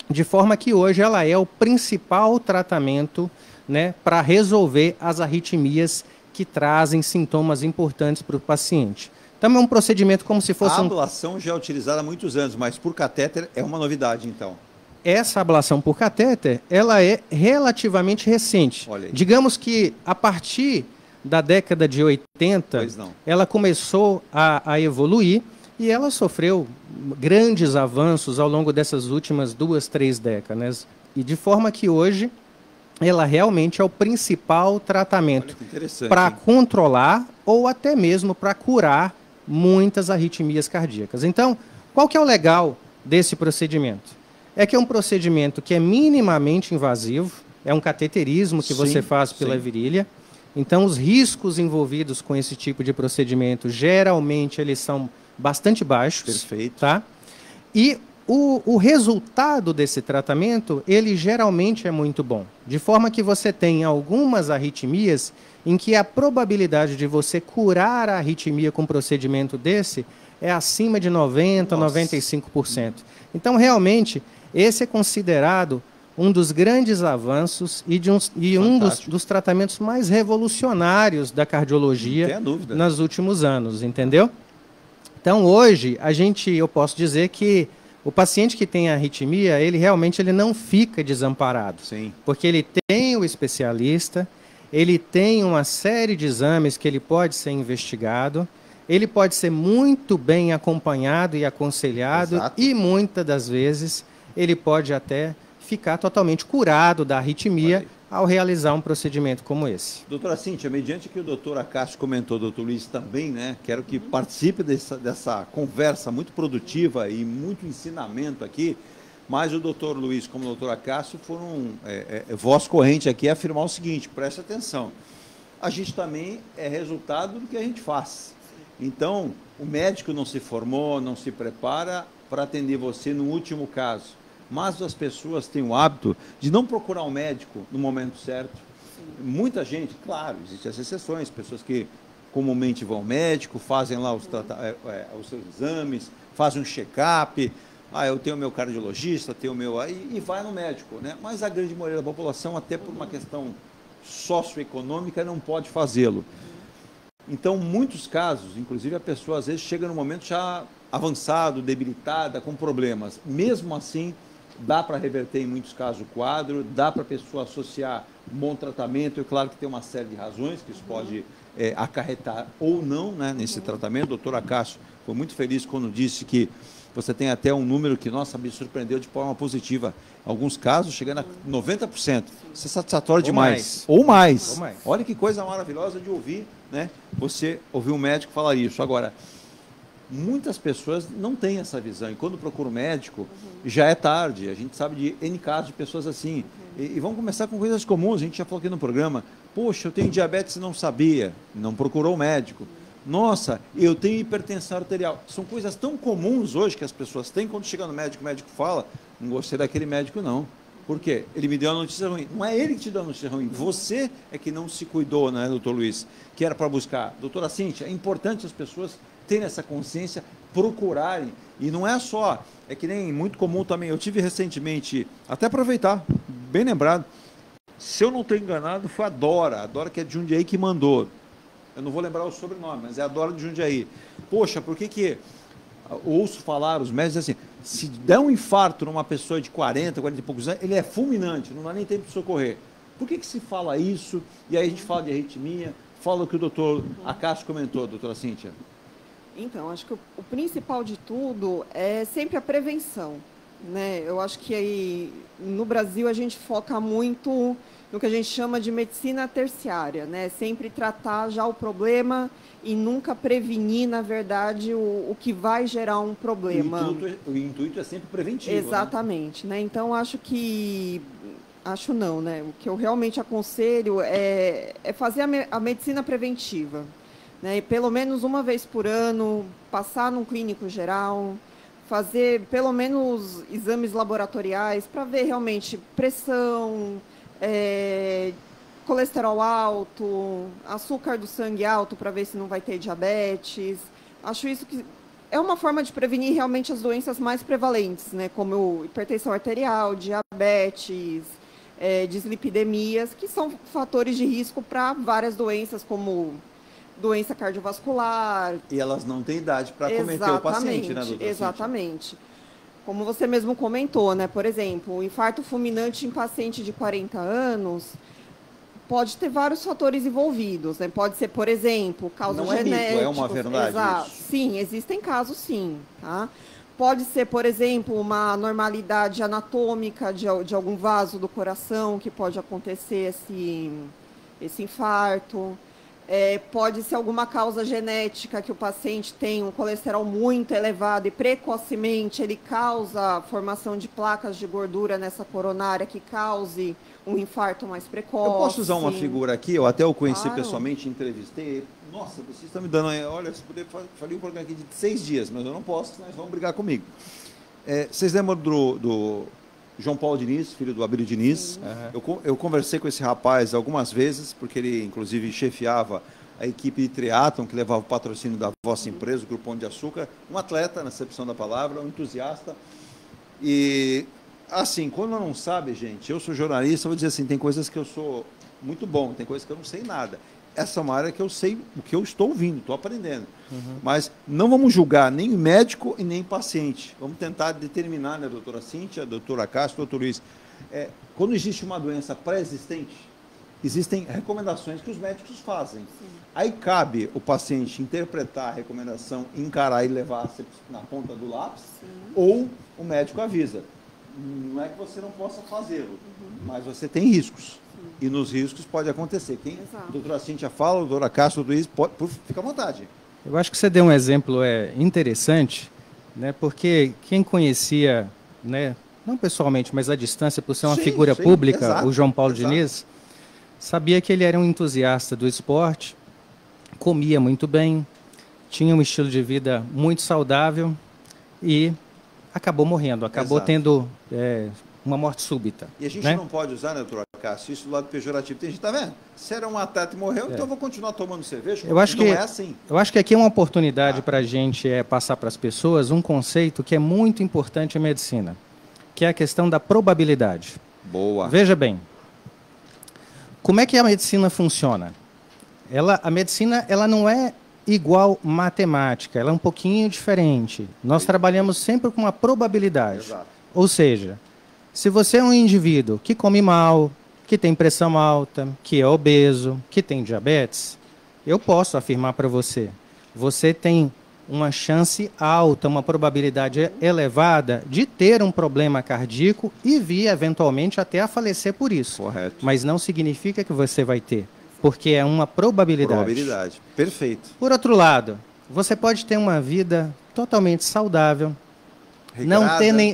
de forma que hoje ela é o principal tratamento para resolver as arritmias que trazem sintomas importantes para o paciente. Então é um procedimento como se fosse... A ablação já é utilizada há muitos anos, mas por catéter é uma novidade, então. Essa ablação por catéter, ela é relativamente recente. Digamos que a partir da década de 80, ela começou a evoluir e ela sofreu grandes avanços ao longo dessas últimas 2, 3 décadas. E de forma que hoje ela realmente é o principal tratamento para controlar ou até mesmo para curar muitas arritmias cardíacas. Então, qual que é o legal desse procedimento? É que é um procedimento que é minimamente invasivo, é um cateterismo que você faz pela virilha. Então, os riscos envolvidos com esse tipo de procedimento, geralmente, eles são bastante baixos. Perfeito. Tá? E o resultado desse tratamento, ele geralmente é muito bom. De forma que você tem algumas arritmias em que a probabilidade de você curar a arritmia com um procedimento desse é acima de 90%, 95%. Então, realmente, esse é considerado um dos grandes avanços e um dos tratamentos mais revolucionários da cardiologia nos últimos anos, entendeu? Então, hoje, eu posso dizer que o paciente que tem arritmia, ele realmente não fica desamparado. Sim. Porque ele tem o especialista, ele tem uma série de exames que ele pode ser investigado, ele pode ser muito bem acompanhado e aconselhado, e muitas das vezes ele pode até ficar totalmente curado da arritmia ao realizar um procedimento como esse. Doutora Cíntia, mediante que o doutor Acácio comentou, doutor Luiz também, quero que participe dessa conversa muito produtiva e muito ensinamento aqui, mas o doutor Luiz como o doutor Acácio foram voz corrente aqui a afirmar o seguinte, preste atenção, a gente também é resultado do que a gente faz. Então, o médico não se formou, não se prepara para atender você no último caso. Mas as pessoas têm o hábito de não procurar um médico no momento certo. Sim. Muita gente, claro, existem as exceções, pessoas que comumente vão ao médico, fazem lá os seus exames, fazem um check-up, eu tenho o meu cardiologista, tenho o meu... e vai no médico, Mas a grande maioria da população, até por uma questão socioeconômica, não pode fazê-lo. Então, muitos casos, inclusive a pessoa às vezes chega num momento já avançado, debilitada, com problemas. Mesmo assim, dá para reverter em muitos casos o quadro, dá para a pessoa associar um bom tratamento, e claro que tem uma série de razões que isso pode acarretar ou não nesse tratamento. O doutor Acácio foi muito feliz quando disse que você tem até um número que, nossa, me surpreendeu de forma positiva. Alguns casos chegando a 90%. Isso é satisfatório demais. Ou mais. Olha que coisa maravilhosa de ouvir, você ouvir um médico falar isso. Agora, muitas pessoas não têm essa visão, e quando procura um médico, já é tarde. A gente sabe de N casos de pessoas assim. E vamos começar com coisas comuns, a gente já falou aqui no programa. Poxa, eu tenho diabetes e não sabia, não procurou o médico. Nossa, eu tenho hipertensão arterial. São coisas tão comuns hoje que as pessoas têm. Quando chega no médico, o médico fala, não gostei daquele médico não. Por quê? Ele me deu uma notícia ruim. Não é ele que te deu uma notícia ruim, você é que não se cuidou, doutor Luiz? Que era para buscar. Doutora Cíntia, é importante as pessoas terem essa consciência, procurarem E não é só, é que nem muito comum também, eu tive recentemente, até aproveitar, bem lembrado, se eu não estou enganado, foi a Dora que é de Jundiaí que mandou. Eu não vou lembrar o sobrenome, mas é a Dora de Jundiaí. Poxa, por que ouço falar, os médicos assim, se der um infarto numa pessoa de 40 e poucos anos, ele é fulminante, não dá nem tempo de socorrer. Por que se fala isso? E aí a gente fala de arritmia, fala o que o doutor Acácio comentou, doutora Cíntia. Então, acho que o principal de tudo é sempre a prevenção, né? Eu acho que aí, no Brasil a gente foca muito no que a gente chama de medicina terciária, né? Sempre tratar já o problema e nunca prevenir, na verdade, o que vai gerar um problema. O intuito é sempre preventivo. Exatamente, né? Então, acho não, né? O que eu realmente aconselho é fazer a medicina preventiva, né? E pelo menos uma vez por ano, passar num clínico geral, fazer pelo menos exames laboratoriais para ver realmente pressão, colesterol alto, açúcar do sangue alto para ver se não vai ter diabetes. Acho isso que é uma forma de prevenir realmente as doenças mais prevalentes, né? Como hipertensão arterial, diabetes, dislipidemias, que são fatores de risco para várias doenças, como doença cardiovascular. E elas não têm idade para cometer o paciente, né, doutora? Exatamente. Como você mesmo comentou, né? Por exemplo, o infarto fulminante em paciente de 40 anos pode ter vários fatores envolvidos, né? Pode ser, por exemplo, causa genética. Não é mito, é uma verdade. Exato. Isso. Sim, existem casos, sim. Tá? Pode ser, por exemplo, uma normalidade anatômica de algum vaso do coração que pode acontecer esse infarto. Pode ser alguma causa genética que o paciente tem um colesterol muito elevado e precocemente ele causa a formação de placas de gordura nessa coronária que cause um infarto mais precoce. Eu posso usar uma figura aqui, eu até o conheci Claro. Pessoalmente, entrevistei. Nossa, vocês estão me dando, olha, se puder, falei um programa aqui de 6 dias, mas eu não posso, senão eles vão brigar comigo. Vocês lembram do João Paulo Diniz, filho do Abílio Diniz? Eu conversei com esse rapaz algumas vezes, porque ele, inclusive, chefiava a equipe de triatlon, que levava o patrocínio da vossa empresa, o Grupo Pão de Açúcar, um atleta, na acepção da palavra, um entusiasta. E, assim, quando não sabe, gente, eu sou jornalista, eu vou dizer assim, tem coisas que eu sou muito bom, tem coisas que eu não sei nada. Essa é uma área que eu sei o que eu estou ouvindo, estou aprendendo. Mas não vamos julgar nem o médico e nem o paciente. Vamos tentar determinar, né, doutora Cíntia, doutora Castro, doutor Luiz, quando existe uma doença pré-existente, existem recomendações que os médicos fazem. Sim. Aí cabe o paciente interpretar a recomendação, encarar e levar na ponta do lápis, ou o médico avisa. Não é que você não possa fazê-lo, mas você tem riscos. E nos riscos pode acontecer. A doutora Cíntia fala, a doutora Castro, doutor Luiz, fica à vontade. Eu acho que você deu um exemplo interessante, né, porque quem conhecia, né, não pessoalmente, mas à distância, por ser uma figura pública, exato, o João Paulo Diniz, sabia que ele era um entusiasta do esporte, comia muito bem, tinha um estilo de vida muito saudável e acabou morrendo, acabou tendo uma morte súbita. E a gente não pode usar, né, doutora Cássio, isso do lado pejorativo. Tem gente, tá vendo? Se era um atleta e morreu, então eu vou continuar tomando cerveja. Eu acho que assim. Eu acho que aqui é uma oportunidade para a gente passar para as pessoas um conceito que é muito importante em medicina, que é a questão da probabilidade. Boa. Veja bem, como é que a medicina funciona? A medicina ela não é igual matemática, ela é um pouquinho diferente. Nós trabalhamos sempre com uma probabilidade. Exato. Ou seja, se você é um indivíduo que come mal, que tem pressão alta, que é obeso, que tem diabetes, eu posso afirmar para você, você tem uma chance alta, uma probabilidade elevada de ter um problema cardíaco e vir eventualmente até a falecer por isso. Correto. Mas não significa que você vai ter, porque é uma probabilidade. Probabilidade, perfeito. Por outro lado, você pode ter uma vida totalmente saudável,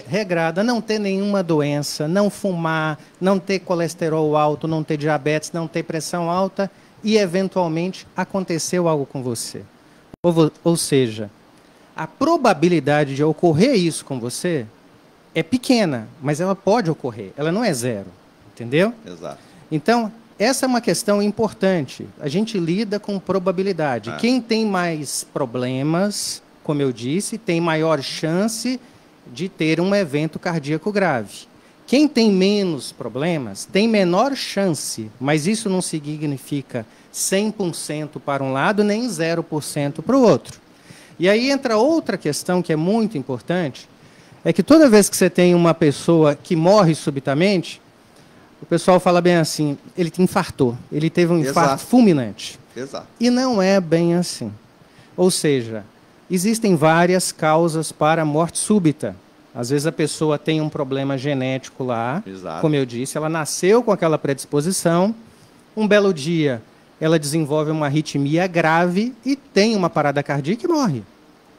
regrada, não ter nenhuma doença, não fumar, não ter colesterol alto, não ter diabetes, não ter pressão alta e eventualmente aconteceu algo com você. Ou seja, a probabilidade de ocorrer isso com você é pequena, mas ela pode ocorrer, ela não é zero, entendeu? Exato. Então, essa é uma questão importante. A gente lida com probabilidade. Quem tem mais problemas como eu disse, tem maior chance de ter um evento cardíaco grave. Quem tem menos problemas tem menor chance, mas isso não significa 100% para um lado, nem 0% para o outro. E aí entra outra questão que é muito importante, é que toda vez que você tem uma pessoa que morre subitamente, o pessoal fala bem assim, ele infartou, ele teve um infarto fulminante. Exato. E não é bem assim. Ou seja, existem várias causas para a morte súbita. Às vezes a pessoa tem um problema genético lá, como eu disse, ela nasceu com aquela predisposição, um belo dia ela desenvolve uma arritmia grave e tem uma parada cardíaca e morre.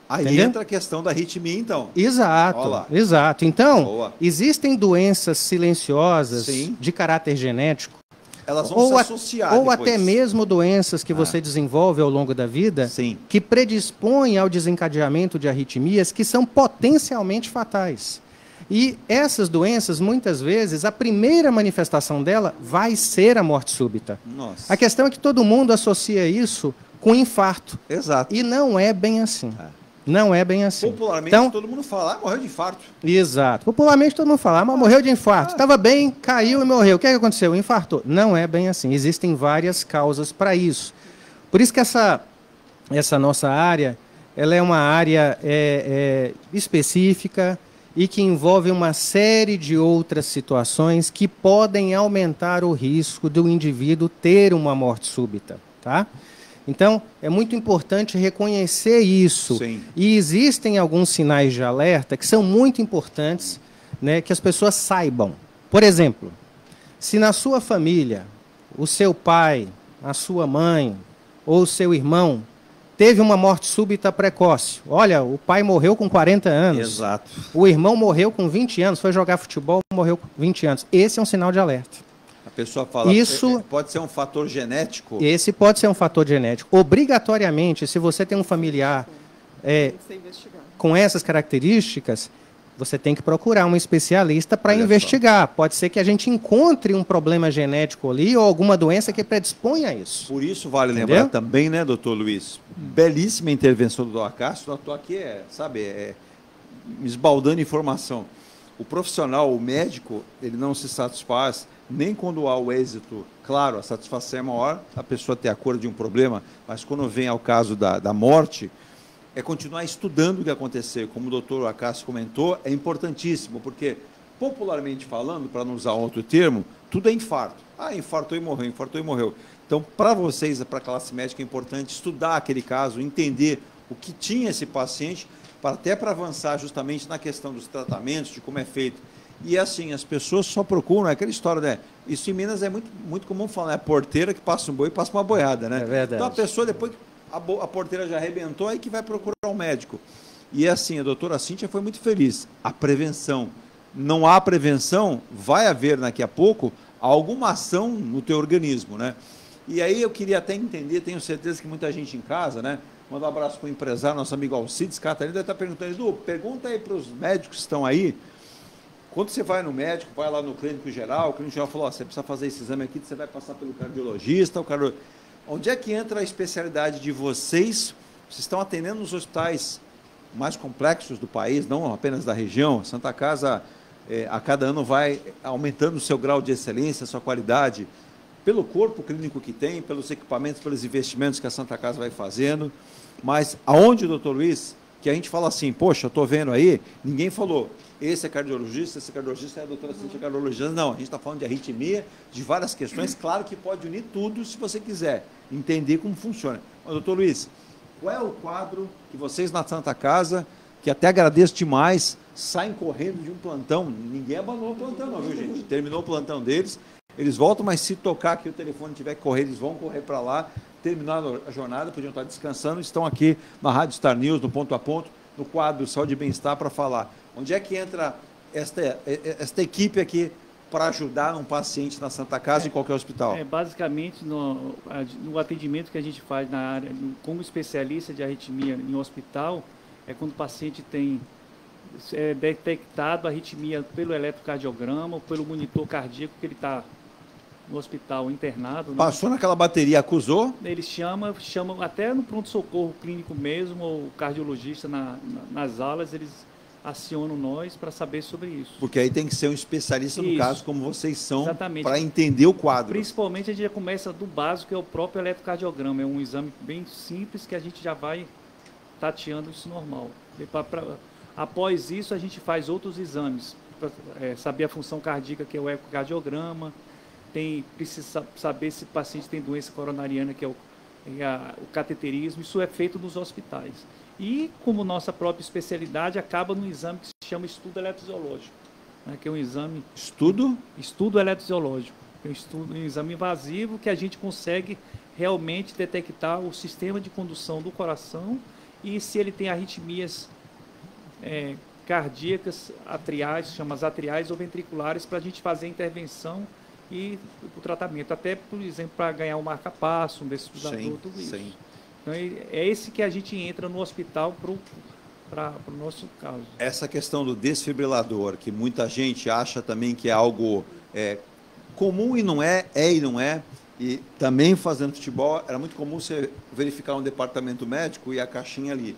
Aí entendeu? entra a questão da arritmia, então. Exato, exato. Então, existem doenças silenciosas de caráter genético, elas vão se associar ou depois. até mesmo doenças que você desenvolve ao longo da vida, que predispõem ao desencadeamento de arritmias que são potencialmente fatais. E essas doenças, muitas vezes, a primeira manifestação dela vai ser a morte súbita. Nossa. A questão é que todo mundo associa isso com infarto. Exato. E não é bem assim. Não é bem assim. Popularmente, então, todo mundo fala, morreu de infarto. Exato. Popularmente, todo mundo fala, mas morreu de infarto. Estava bem, caiu e morreu. O que aconteceu? Infartou. Não é bem assim. Existem várias causas para isso. Por isso que essa nossa área, ela é uma área específica e que envolve uma série de outras situações que podem aumentar o risco do indivíduo ter uma morte súbita, tá? Então, é muito importante reconhecer isso. E existem alguns sinais de alerta que são muito importantes, né, que as pessoas saibam. Por exemplo, se na sua família, o seu pai, a sua mãe ou o seu irmão teve uma morte súbita precoce. Olha, o pai morreu com 40 anos. Exato. O irmão morreu com 20 anos, foi jogar futebol, morreu com 20 anos. Esse é um sinal de alerta. A pessoa fala, isso pode ser um fator genético? Esse pode ser um fator genético. Obrigatoriamente, se você tem um familiar com essas características, você tem que procurar um especialista para investigar. Pode ser que a gente encontre um problema genético ali ou alguma doença que predispõe a isso. Por isso vale lembrar também, né, doutor Luiz? Belíssima intervenção do Dr. Acácio. Eu estou aqui, esbaldando informação. O profissional, o médico, ele não se satisfaz nem quando há o êxito. Claro, a satisfação é maior, a pessoa ter a cura de um problema, mas quando vem ao caso da morte, é continuar estudando o que aconteceu. Como o doutor Acácio comentou, é importantíssimo, porque, popularmente falando, para não usar outro termo, tudo é infarto. Infartou e morreu, infartou e morreu. Então, para vocês, para a classe médica, é importante estudar aquele caso, entender o que tinha esse paciente, até para avançar justamente na questão dos tratamentos, de como é feito. E assim, as pessoas só procuram, aquela história, né? Isso em Minas é muito comum falar, é a porteira que passa um boi e passa uma boiada, né? É verdade. Então a pessoa, depois que a porteira já arrebentou, aí que vai procurar um médico. E assim, a doutora Cíntia foi muito feliz. A prevenção. Não há prevenção, vai haver daqui a pouco alguma ação no teu organismo, né? E aí eu queria até entender, tenho certeza que muita gente em casa, né? Manda um abraço para o empresário, nosso amigo Alcides Catarina, deve estar perguntando, Edu, pergunta aí para os médicos que estão aí, quando você vai no médico, vai lá no clínico geral, o clínico geral falou, você precisa fazer esse exame aqui, você vai passar pelo cardiologista, onde é que entra a especialidade de vocês? Vocês estão atendendo nos hospitais mais complexos do país, não apenas da região. A Santa Casa, a cada ano, vai aumentando o seu grau de excelência, a sua qualidade, pelo corpo clínico que tem, pelos equipamentos, pelos investimentos que a Santa Casa vai fazendo. Mas aonde, doutor Luiz, que a gente fala assim, poxa, eu estou vendo aí, ninguém falou, esse é cardiologista é a doutora Cíntia cardiologista. Não, a gente está falando de arritmia, de várias questões, claro que pode unir tudo se você quiser entender como funciona. Mas, doutor Luiz, qual é o quadro que vocês na Santa Casa, que até agradeço demais, saem correndo de um plantão? Ninguém abandonou o plantão não, viu, gente? Terminou o plantão deles, eles voltam, mas se tocar aqui o telefone tiver que correr, eles vão correr para lá, terminar a jornada, podiam estar descansando, estão aqui na Rádio Star News, no Ponto a Ponto, no quadro Saúde e Bem-Estar, para falar. Onde é que entra esta equipe aqui para ajudar um paciente na Santa Casa, em qualquer hospital? Basicamente, no atendimento que a gente faz na área, como especialista de arritmia em hospital, é quando o paciente tem detectado a arritmia pelo eletrocardiograma ou pelo monitor cardíaco que ele está no hospital internado. Passou naquela bateria, acusou? Eles chamam até no pronto-socorro clínico mesmo, ou cardiologista nas alas, eles acionam nós para saber sobre isso. Porque aí tem que ser um especialista no caso, como vocês são, para entender o quadro. Principalmente a gente já começa do básico, que é o próprio eletrocardiograma. É um exame bem simples que a gente já vai tateando isso normal. Após isso, a gente faz outros exames, para saber a função cardíaca, que é o ecocardiograma, precisa saber se o paciente tem doença coronariana, que é o cateterismo. Isso é feito nos hospitais. E, como nossa própria especialidade, acaba no exame que se chama estudo eletrozoológico, né, que é um exame... Estudo eletrozoológico. É um exame invasivo que a gente consegue realmente detectar o sistema de condução do coração e se ele tem arritmias cardíacas atriais, chama as atriais ou ventriculares, para a gente fazer a intervenção e o tratamento. Até, por exemplo, para ganhar um marca-passo, um desfibrilador, tudo isso. Sim. Então, é esse que a gente entra no hospital para o nosso caso. Essa questão do desfibrilador, que muita gente acha também que é algo comum e não é e não é. E também fazendo futebol, era muito comum você verificar um departamento médico e a caixinha ali.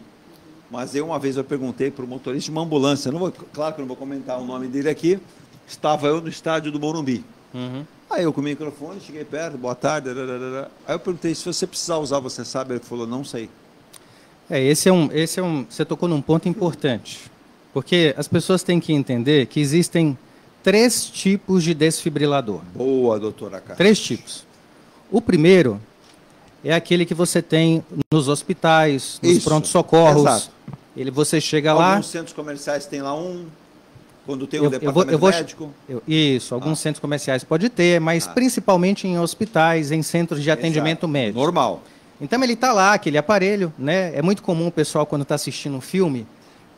Mas uma vez eu perguntei para o motorista de uma ambulância, claro que eu não vou comentar o nome dele aqui, estava eu no estádio do Morumbi. Aí eu com o microfone, cheguei perto, boa tarde, aí eu perguntei, se você precisar usar, você sabe? Ele falou, não sei. Você tocou num ponto importante, porque as pessoas têm que entender que existem 3 tipos de desfibrilador. Boa, doutora Cássio. 3 tipos. O primeiro é aquele que você tem nos hospitais, nos pronto-socorros. Você chega lá... Alguns centros comerciais tem lá quando tem um departamento médico. Alguns centros comerciais pode ter, mas principalmente em hospitais, em centros de atendimento médico. Normal. Então ele está lá, aquele aparelho, né? É muito comum o pessoal, quando está assistindo um filme,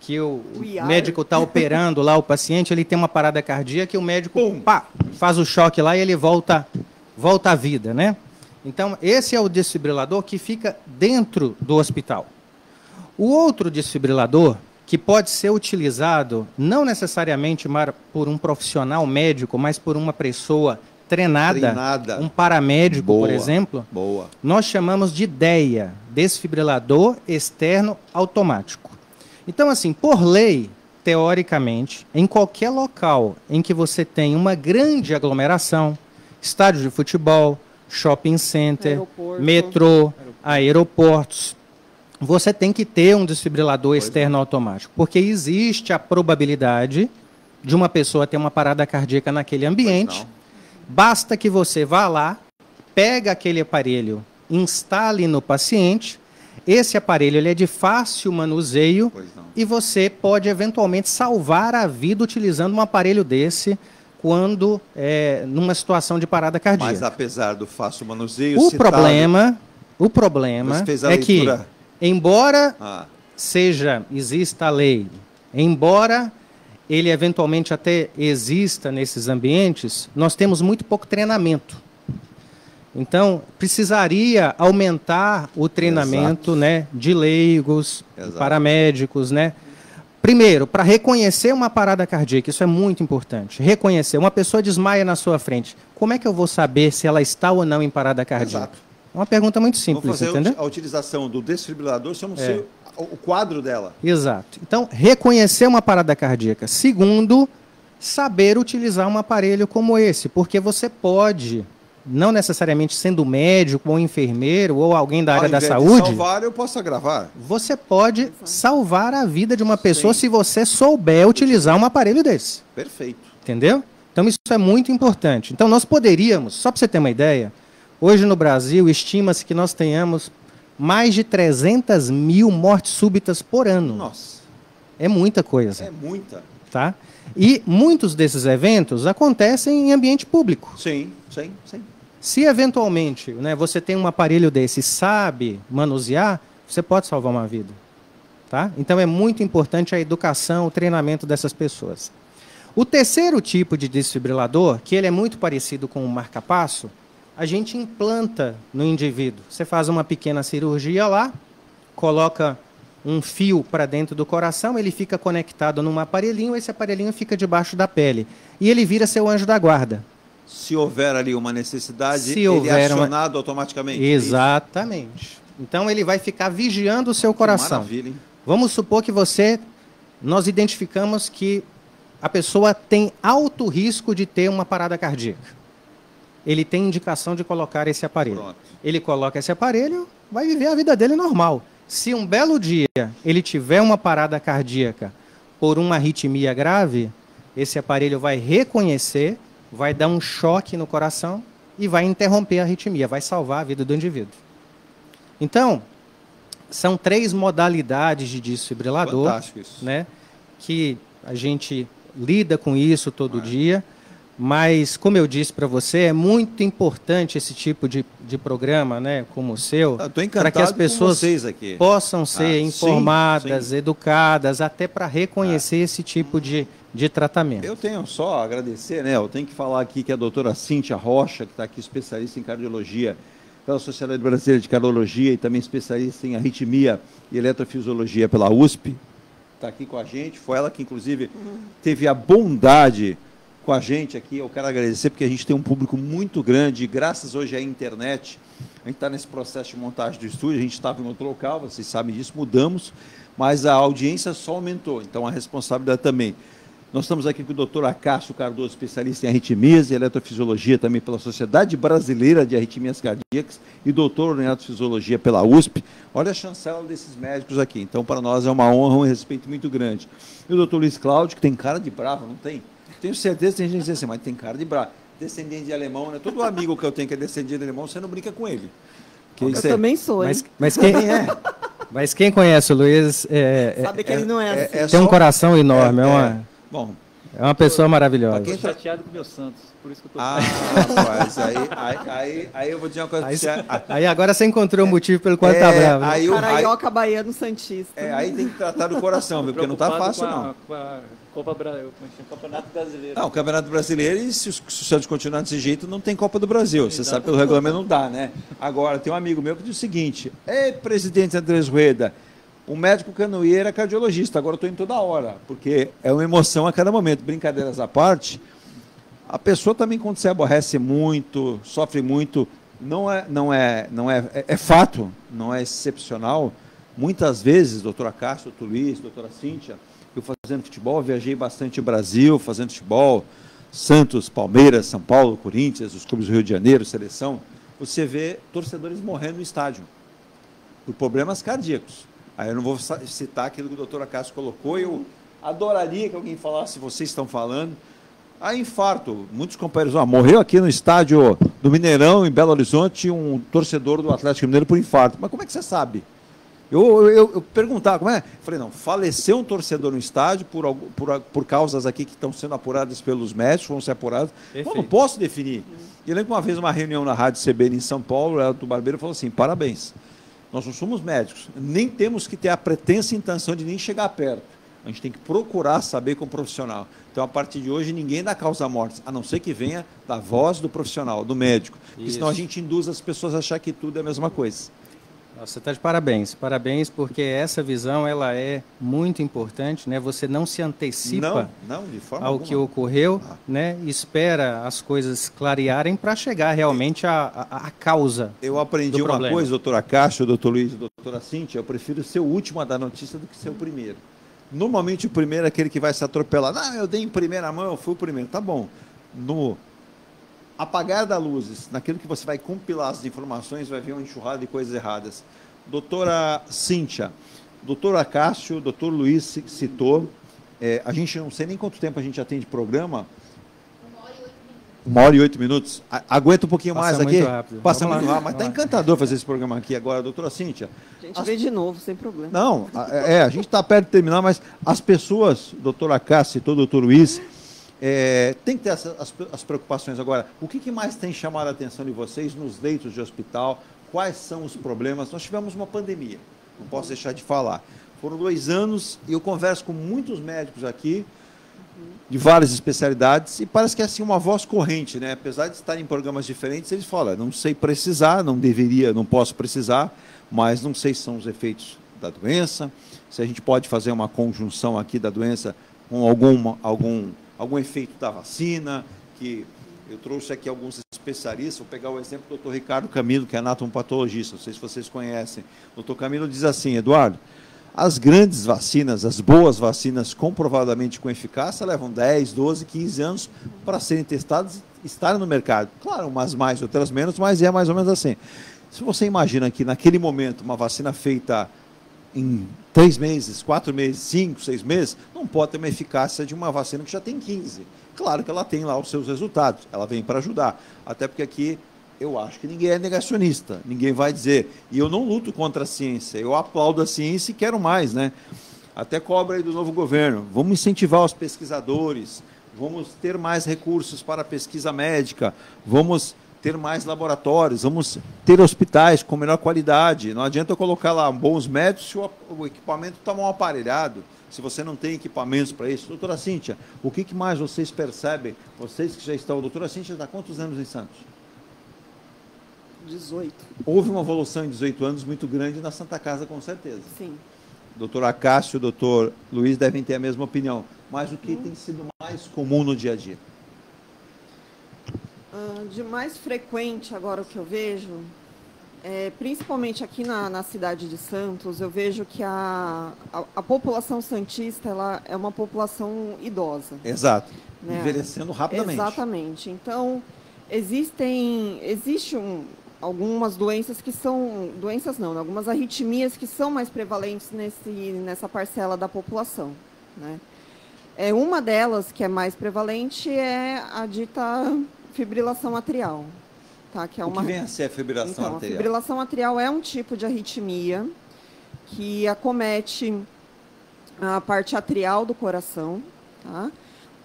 que o médico está operando lá o paciente, ele tem uma parada cardíaca e o médico faz o choque lá e ele volta à vida, né? Então, esse é o desfibrilador que fica dentro do hospital. O outro desfibrilador, que pode ser utilizado não necessariamente por um profissional médico, mas por uma pessoa treinada. Um paramédico, por exemplo, nós chamamos de DEA, desfibrilador externo automático. Então, assim, por lei, teoricamente, em qualquer local em que você tem uma grande aglomeração, estádio de futebol, shopping center, metrô, aeroportos, você tem que ter um desfibrilador externo automático, porque existe a probabilidade de uma pessoa ter uma parada cardíaca naquele ambiente. Basta que você vá lá, pega aquele aparelho, instale no paciente. Esse aparelho ele é de fácil manuseio e você pode eventualmente salvar a vida utilizando um aparelho desse quando numa situação de parada cardíaca. Mas apesar do fácil manuseio, o problema é que, embora exista a lei, embora ele eventualmente até exista nesses ambientes, nós temos muito pouco treinamento. Então, precisaria aumentar o treinamento, né, de leigos, paramédicos, né? Primeiro, para reconhecer uma parada cardíaca, isso é muito importante. Reconhecer. Uma pessoa desmaia na sua frente. Como é que eu vou saber se ela está ou não em parada cardíaca? É uma pergunta muito simples, vou fazer entendeu? A utilização do desfibrilador, se eu não sei o quadro dela. Exato. Então, reconhecer uma parada cardíaca. Segundo, saber utilizar um aparelho como esse, porque você pode, não necessariamente sendo médico ou enfermeiro ou alguém da área da saúde... salvar, eu posso agravar. Você pode salvar a vida de uma pessoa se você souber utilizar um aparelho desse. Perfeito. Entendeu? Então, isso é muito importante. Então, nós poderíamos, só para você ter uma ideia, hoje no Brasil, estima-se que nós tenhamos mais de 300 mil mortes súbitas por ano. Nossa. É muita coisa. É muita. Tá? E muitos desses eventos acontecem em ambiente público. Sim. Se eventualmente, né, você tem um aparelho desse e sabe manusear, você pode salvar uma vida. Tá? Então é muito importante a educação, o treinamento dessas pessoas. O terceiro tipo de desfibrilador, que ele é muito parecido com o marca-passo, a gente implanta no indivíduo. Você faz uma pequena cirurgia lá, coloca um fio para dentro do coração, ele fica conectado num aparelhinho, esse aparelhinho fica debaixo da pele. E ele vira seu anjo da guarda. Se houver ali uma necessidade, ele é acionado automaticamente. Exatamente. Então, ele vai ficar vigiando o seu coração. Maravilha, hein? Vamos supor que nós identificamos que a pessoa tem alto risco de ter uma parada cardíaca. Ele tem indicação de colocar esse aparelho. Pronto. Ele coloca esse aparelho, vai viver a vida dele normal. Se um belo dia ele tiver uma parada cardíaca por uma arritmia grave, esse aparelho vai reconhecer, vai dar um choque no coração e vai interromper a arritmia, vai salvar a vida do indivíduo. Então, são 3 modalidades de desfibrilador, né, que a gente lida com isso todo dia, mas, como eu disse para você, é muito importante esse tipo de programa, né, como o seu, para que as pessoas possam ser informadas, sim. Educadas, até para reconhecer esse tipo de tratamento. Eu tenho só a agradecer, né, eu tenho que falar aqui que a doutora Cíntia Rocha, que está aqui especialista em cardiologia, pela Sociedade Brasileira de Cardiologia e também especialista em arritmia e eletrofisiologia pela USP, está aqui com a gente. Foi ela que, inclusive, teve a bondade com a gente aqui. Eu quero agradecer porque a gente tem um público muito grande, graças hoje à internet. A gente está nesse processo de montagem do estúdio, a gente estava em outro local, vocês sabem disso, mudamos, mas a audiência só aumentou, então a responsabilidade também. Nós estamos aqui com o doutor Acácio Cardoso, especialista em arritmias e eletrofisiologia também pela Sociedade Brasileira de Arritmias Cardíacas e doutor em eletrofisiologia pela USP. Olha a chancela desses médicos aqui. Então, para nós é uma honra, um respeito muito grande. E o doutor Luiz Cláudio, que tem cara de bravo, não tem? Tenho certeza que tem gente que diz assim, mas tem cara de bravo. Descendente de alemão, né? Todo amigo que eu tenho que é descendente de alemão, você não brinca com ele. Eu também sou, hein? Mas quem é? Mas quem conhece o Luiz sabe que ele não é assim. Tem um coração enorme, bom, é uma pessoa maravilhosa. Eu estou chateado com o meu Santos, por isso que eu estou... rapaz, aí eu vou dizer uma coisa para você. Aí agora você encontrou o motivo pelo qual está bravo. Né? Carioca Baiano Santista. Aí tem que tratar do coração, porque não está fácil, não. Com a Campeonato Brasileiro. Não, o Campeonato Brasileiro, e se o Santos continuar desse jeito, não tem Copa do Brasil. Você sabe, pelo regulamento não dá, né? Agora, tem um amigo meu que diz o seguinte, presidente Andrés Rueda, o médico canoeiro era cardiologista, agora eu estou indo toda hora, porque é uma emoção a cada momento. Brincadeiras à parte, a pessoa também, quando se aborrece muito, sofre muito, é fato, não é excepcional. Muitas vezes, doutora Castro, doutor Luiz, doutora Cíntia, eu fazendo futebol, viajei bastante o Brasil, fazendo futebol, Santos, Palmeiras, São Paulo, Corinthians, os clubes do Rio de Janeiro, seleção, você vê torcedores morrendo no estádio, por problemas cardíacos. Aí eu não vou citar aquilo que o doutor Acácio colocou, eu adoraria que alguém falasse, vocês estão falando. Infarto, muitos companheiros, morreu aqui no estádio do Mineirão, em Belo Horizonte, um torcedor do Atlético Mineiro por infarto. Mas como é que você sabe? Eu perguntava, como é? Falei, não, faleceu um torcedor no estádio por causas aqui que estão sendo apuradas pelos médicos, vão ser apuradas. Eu não posso definir. Eu lembro que uma vez, uma reunião na Rádio CBN em São Paulo, o Elton Barbeiro falou assim, parabéns. Nós não somos médicos, nem temos que ter a pretensa intenção de nem chegar perto. A gente tem que procurar saber com o profissional. Então, a partir de hoje, ninguém dá causa à morte, a não ser que venha da voz do profissional, do médico. Porque senão a gente induz as pessoas a achar que tudo é a mesma coisa. Você está de parabéns. Parabéns, porque essa visão ela é muito importante, né? Você não se antecipa de forma ao alguma. Que ocorreu, né? Espera as coisas clarearem para chegar realmente à causa. Eu aprendi uma coisa, doutora Caixa, doutor Luiz, doutora Cíntia, eu prefiro ser o último a dar notícia do que ser o primeiro. Normalmente o primeiro é aquele que vai se atropelar. Não, eu dei em primeira mão, eu fui o primeiro. Tá bom. No apagar das luzes, naquilo que você vai compilar as informações, vai ver uma enxurrada de coisas erradas. Doutora Cíntia, doutor Acácio, doutor Luiz citou, a gente não sei nem quanto tempo a gente atende programa. 1h08. Aguenta um pouquinho mais aqui? Rápido. Passa muito rápido, mas está encantador fazer esse programa aqui agora, doutora Cíntia. A gente vê de novo, sem problema. Não, a gente está perto de terminar, mas as pessoas, doutor Acácio citou, doutor Luiz, tem que ter as preocupações. Agora, o que mais tem chamado a atenção de vocês nos leitos de hospital? Quais são os problemas? Nós tivemos uma pandemia, não posso deixar de falar. Foram 2 anos e eu converso com muitos médicos aqui, de várias especialidades, e parece que é assim uma voz corrente, né? Apesar de estarem em programas diferentes, eles falam, não sei precisar, não deveria, não posso precisar, mas não sei se são os efeitos da doença, se a gente pode fazer uma conjunção aqui da doença com algum efeito da vacina, que Eu trouxe aqui alguns especialistas, vou pegar o exemplo do Dr. Ricardo Camilo, que é anatomopatologista, não sei se vocês conhecem. O Dr. Camilo diz assim, Eduardo, as grandes vacinas, as boas vacinas comprovadamente com eficácia, levam 10, 12, 15 anos para serem testadas e estarem no mercado. Claro, umas mais, outras menos, mas é mais ou menos assim. Se você imagina que naquele momento uma vacina feita em 3 meses, 4 meses, 5, 6 meses, não pode ter uma eficácia de uma vacina que já tem 15. Claro que ela tem lá os seus resultados, ela vem para ajudar. Até porque aqui eu acho que ninguém é negacionista, ninguém vai dizer. E eu não luto contra a ciência, eu aplaudo a ciência e quero mais, né? Até cobra aí do novo governo. Vamos incentivar os pesquisadores, vamos ter mais recursos para a pesquisa médica, vamos ter mais laboratórios, vamos ter hospitais com melhor qualidade. Não adianta eu colocar lá bons médicos se o equipamento está mal aparelhado, se você não tem equipamentos para isso. Doutora Cíntia, o que mais vocês percebem, vocês que já estão... Doutora Cíntia, está há quantos anos em Santos? 18. Houve uma evolução em 18 anos muito grande na Santa Casa, com certeza. Sim. Doutor Acácio e o doutor Luiz devem ter a mesma opinião. Mas o que tem sido mais comum no dia a dia? De mais frequente agora o que eu vejo, principalmente aqui na cidade de Santos, eu vejo que a população santista ela é uma população idosa. Exato. Né? Envelhecendo rapidamente. Exatamente. Então, existe algumas doenças que são... Doenças não, algumas arritmias que são mais prevalentes nessa parcela da população. Né? Uma delas, que é mais prevalente, é a dita fibrilação atrial. Tá? Que é uma... O que vem a ser a fibrilação atrial? A fibrilação atrial é um tipo de arritmia que acomete a parte atrial do coração, tá?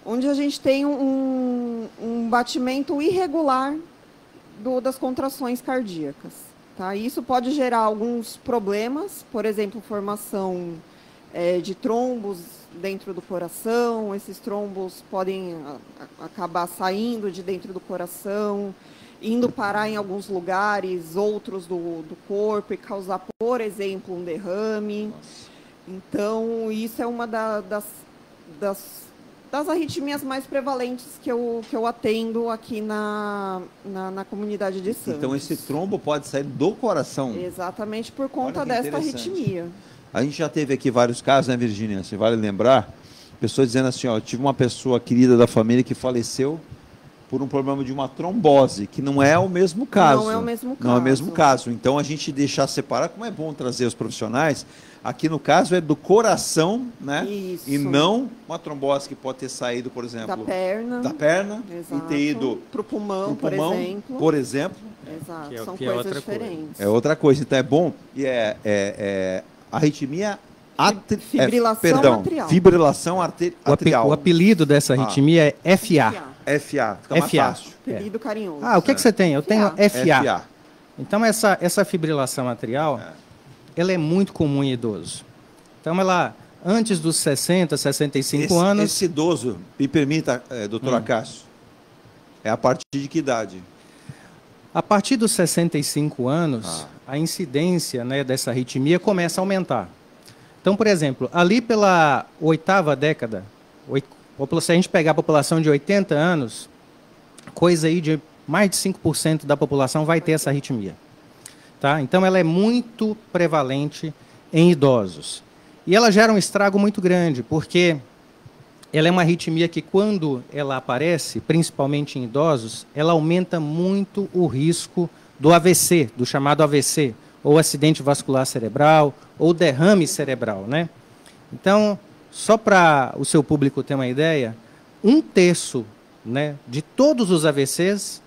Onde a gente tem um batimento irregular das contrações cardíacas. Tá? Isso pode gerar alguns problemas, por exemplo, formação de trombos dentro do coração. Esses trombos podem acabar saindo de dentro do coração, indo parar em alguns lugares, outros do corpo, e causar, por exemplo, um derrame. Então, isso é uma das arritmias mais prevalentes que eu atendo aqui na comunidade de Santos. Então, esse trombo pode sair do coração? Exatamente, por conta desta arritmia. A gente já teve aqui vários casos, né, Virgínia? Você vale lembrar? Pessoas dizendo assim, ó, eu tive uma pessoa querida da família que faleceu por um problema de uma trombose, que não é o mesmo caso. Não é o mesmo caso. Não é o mesmo caso. Então, a gente deixar separar, como é bom trazer os profissionais, aqui no caso é do coração, né? Isso. E não uma trombose que pode ter saído, por exemplo... Da perna. Exato. E ter ido... Para o pulmão, por exemplo. Por exemplo. Exato, são coisas diferentes. É outra coisa. Então, é bom. E arritmia... Fibrilação atrial. O apelido dessa arritmia é FA. FA, fica mais fácil. Apelido carinhoso. O que você tem? Eu tenho FA. Então, essa fibrilação atrial, ela é muito comum em idoso. Então, ela, antes dos 60, 65 anos... Esse idoso, me permita, doutor Acácio, é a partir de que idade? A partir dos 65 anos, a incidência, né, dessa arritmia começa a aumentar. Então, por exemplo, ali pela 8ª década, se a gente pegar a população de 80 anos, coisa aí de mais de 5% da população vai ter essa arritmia. Tá? Então, ela é muito prevalente em idosos. E ela gera um estrago muito grande, porque ela é uma arritmia que, quando ela aparece, principalmente em idosos, ela aumenta muito o risco do AVC, do chamado AVC, ou acidente vascular cerebral, ou derrame cerebral, né? Então, só para o seu público ter uma ideia, 1/3, né, de todos os AVCs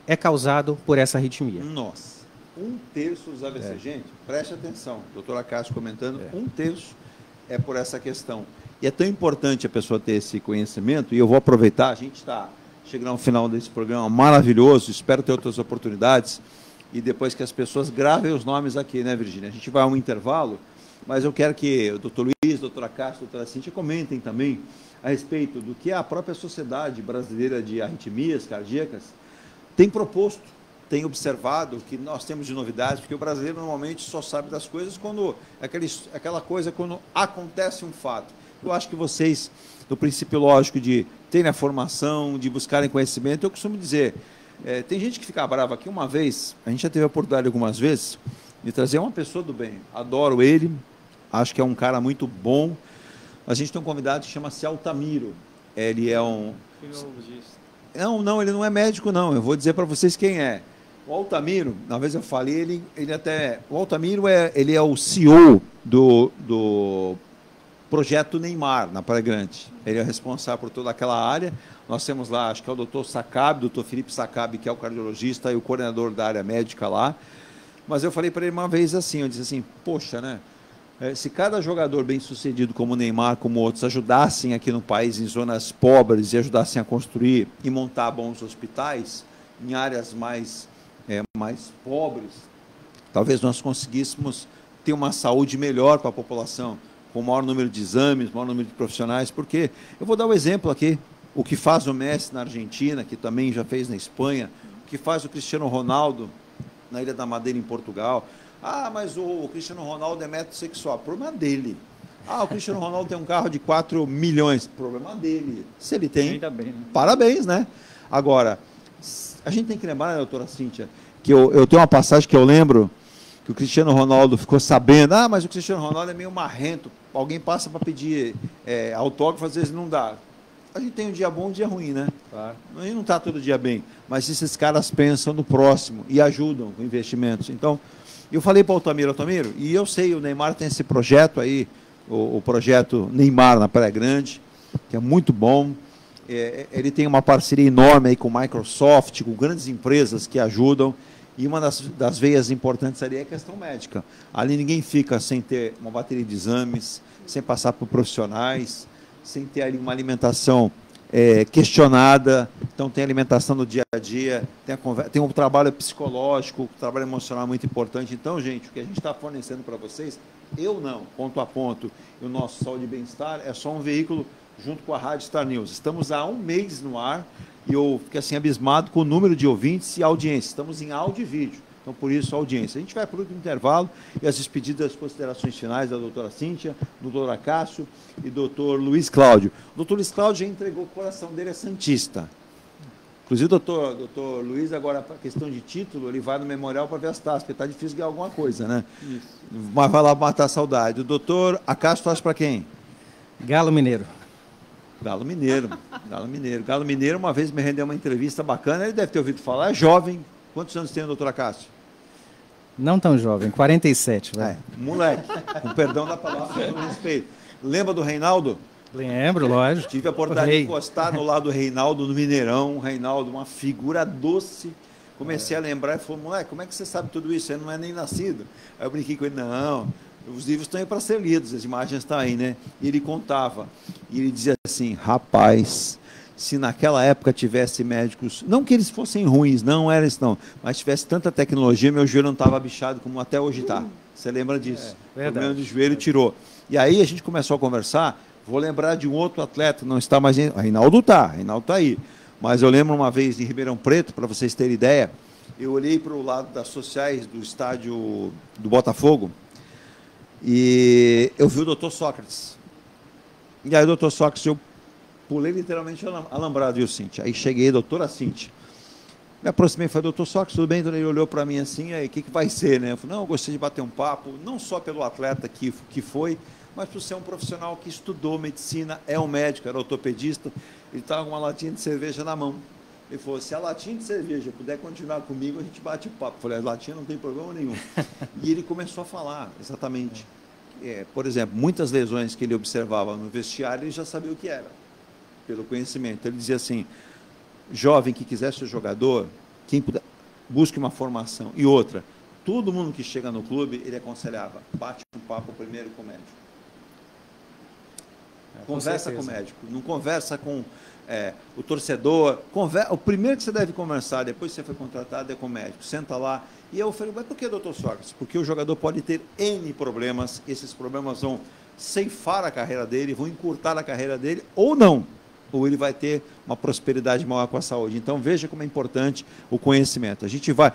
é causado por essa arritmia. Nossa, 1/3 dos AVCs. Gente, preste atenção, doutor Acácio comentando, 1/3 é por essa questão. E é tão importante a pessoa ter esse conhecimento, e eu vou aproveitar, a gente está chegando ao final desse programa maravilhoso, espero ter outras oportunidades, e depois que as pessoas gravem os nomes aqui, né, Virgínia? A gente vai a um intervalo, mas eu quero que o doutor Luiz, doutor Acácio, doutora Cíntia comentem também a respeito do que a própria Sociedade Brasileira de Arritmias Cardíacas tem proposto, tem observado, que nós temos de novidades, porque o brasileiro normalmente só sabe das coisas quando aquela coisa, quando acontece um fato. Eu acho que vocês, do princípio lógico de terem a formação, de buscarem conhecimento, eu costumo dizer, tem gente que fica brava aqui. Uma vez, a gente já teve a oportunidade algumas vezes de trazer uma pessoa do bem. Adoro ele, acho que é um cara muito bom. A gente tem um convidado que chama-se Altamiro. Ele é um... Não, ele não é médico, não. Eu vou dizer para vocês quem é. O Altamiro, na vez eu falei, ele até... O Altamiro ele é o CEO do projeto Neymar, na Praia Grande. Ele é responsável por toda aquela área. Nós temos lá, acho que é o doutor Felipe Sacabe, que é o cardiologista e o coordenador da área médica lá. Mas eu falei para ele uma vez assim, eu disse assim, poxa, né? Se cada jogador bem-sucedido como o Neymar, como outros, ajudassem aqui no país, em zonas pobres, e ajudassem a construir e montar bons hospitais, em áreas mais pobres, talvez nós conseguíssemos ter uma saúde melhor para a população, com maior número de exames, maior número de profissionais, porque, eu vou dar um exemplo aqui, o que faz o Messi na Argentina, que também já fez na Espanha, o que faz o Cristiano Ronaldo na Ilha da Madeira, em Portugal. Mas o Cristiano Ronaldo é metrosexual. Problema dele. O Cristiano Ronaldo tem um carro de 4 milhões. Problema dele. Se ele tem, ainda bem, né? Parabéns, né? Agora, a gente tem que lembrar, né, doutora Cíntia, que eu tenho uma passagem que eu lembro que o Cristiano Ronaldo ficou sabendo, mas o Cristiano Ronaldo é meio marrento. Alguém passa para pedir autógrafo, às vezes não dá. A gente tem um dia bom e um dia ruim, né? Claro. A gente não está todo dia bem, mas esses caras pensam no próximo e ajudam com investimentos. Então, eu falei para o Altamiro, e eu sei, o Neymar tem esse projeto aí, o projeto Neymar na Praia Grande, que é muito bom. Ele tem uma parceria enorme aí com Microsoft, com grandes empresas que ajudam, e uma das veias importantes ali é a questão médica. Ali ninguém fica sem ter uma bateria de exames, sem passar por profissionais, sem ter ali uma alimentação questionada. Então tem alimentação no dia a dia, tem um trabalho psicológico, um trabalho emocional muito importante. Então, gente, o que a gente está fornecendo para vocês, ponto a ponto, e o nosso Saúde e Bem-Estar é só um veículo junto com a Rádio Star News. Estamos há um mês no ar e eu fiquei assim abismado com o número de ouvintes e audiência. Estamos em áudio e vídeo. Então, por isso, a audiência. A gente vai para o intervalo e as despedidas, as considerações finais da doutora Cíntia, do doutor Acácio e do doutor Luiz Cláudio. O doutor Luiz Cláudio já entregou, o coração dele é santista. Inclusive, o doutor Luiz, agora, para questão de título, ele vai no memorial para ver as taças, porque está difícil ganhar alguma coisa, né? Isso. Mas vai lá matar a saudade. O doutor Acácio faz para quem? Galo Mineiro. Galo Mineiro. Galo Mineiro, uma vez me rendeu uma entrevista bacana, ele deve ter ouvido falar, é jovem. Quantos anos tem o doutor Acácio? Não tão jovem, 47. Vai. Moleque, com perdão da palavra, com respeito. Lembra do Reinaldo? Lembro, lógico. Tive a oportunidade de encostar no lado do Reinaldo, no Mineirão. Reinaldo, uma figura doce. Comecei a lembrar e falei, moleque, como é que você sabe tudo isso? Você não é nem nascido. Aí eu brinquei com ele, não, os livros estão aí para ser lidos, as imagens estão aí, né? E ele contava, e ele dizia assim, rapaz, se naquela época tivesse médicos, não que eles fossem ruins, não era isso não, mas tivesse tanta tecnologia, meu joelho não estava bichado como até hoje está. Você lembra disso? O problema do joelho tirou. E aí a gente começou a conversar, vou lembrar de um outro atleta, não está mais... Reinaldo está aí. Mas eu lembro uma vez em Ribeirão Preto, para vocês terem ideia, eu olhei para o lado das sociais do estádio do Botafogo e eu vi o doutor Sócrates. E aí o doutor Sócrates, eu pulei literalmente alambrado, viu, Cíntia? Aí cheguei, doutora Cíntia. Me aproximei e falei, doutor Sócrates, tudo bem? Então ele olhou para mim assim, aí o que vai ser, né? Eu falei, não, eu gostei de bater um papo, não só pelo atleta que foi, mas por ser um profissional que estudou medicina, é um médico, era ortopedista, ele estava com uma latinha de cerveja na mão. Ele falou, se a latinha de cerveja puder continuar comigo, a gente bate papo. Eu falei, a latinha não tem problema nenhum. E ele começou a falar, exatamente. Por exemplo, muitas lesões que ele observava no vestiário, ele já sabia o que era, pelo conhecimento. Ele dizia assim, jovem que quiser ser jogador, quem puder, busque uma formação. E outra, todo mundo que chega no clube, ele aconselhava, bate um papo primeiro com o médico. Conversa com o médico, não conversa com o torcedor. O primeiro que você deve conversar, depois que você foi contratado, é com o médico. Senta lá. E eu falei, mas por que, doutor Sócrates? Porque o jogador pode ter N problemas, esses problemas vão ceifar a carreira dele, vão encurtar a carreira dele, ou não. Ou ele vai ter uma prosperidade maior com a saúde. Então, veja como é importante o conhecimento. A gente vai...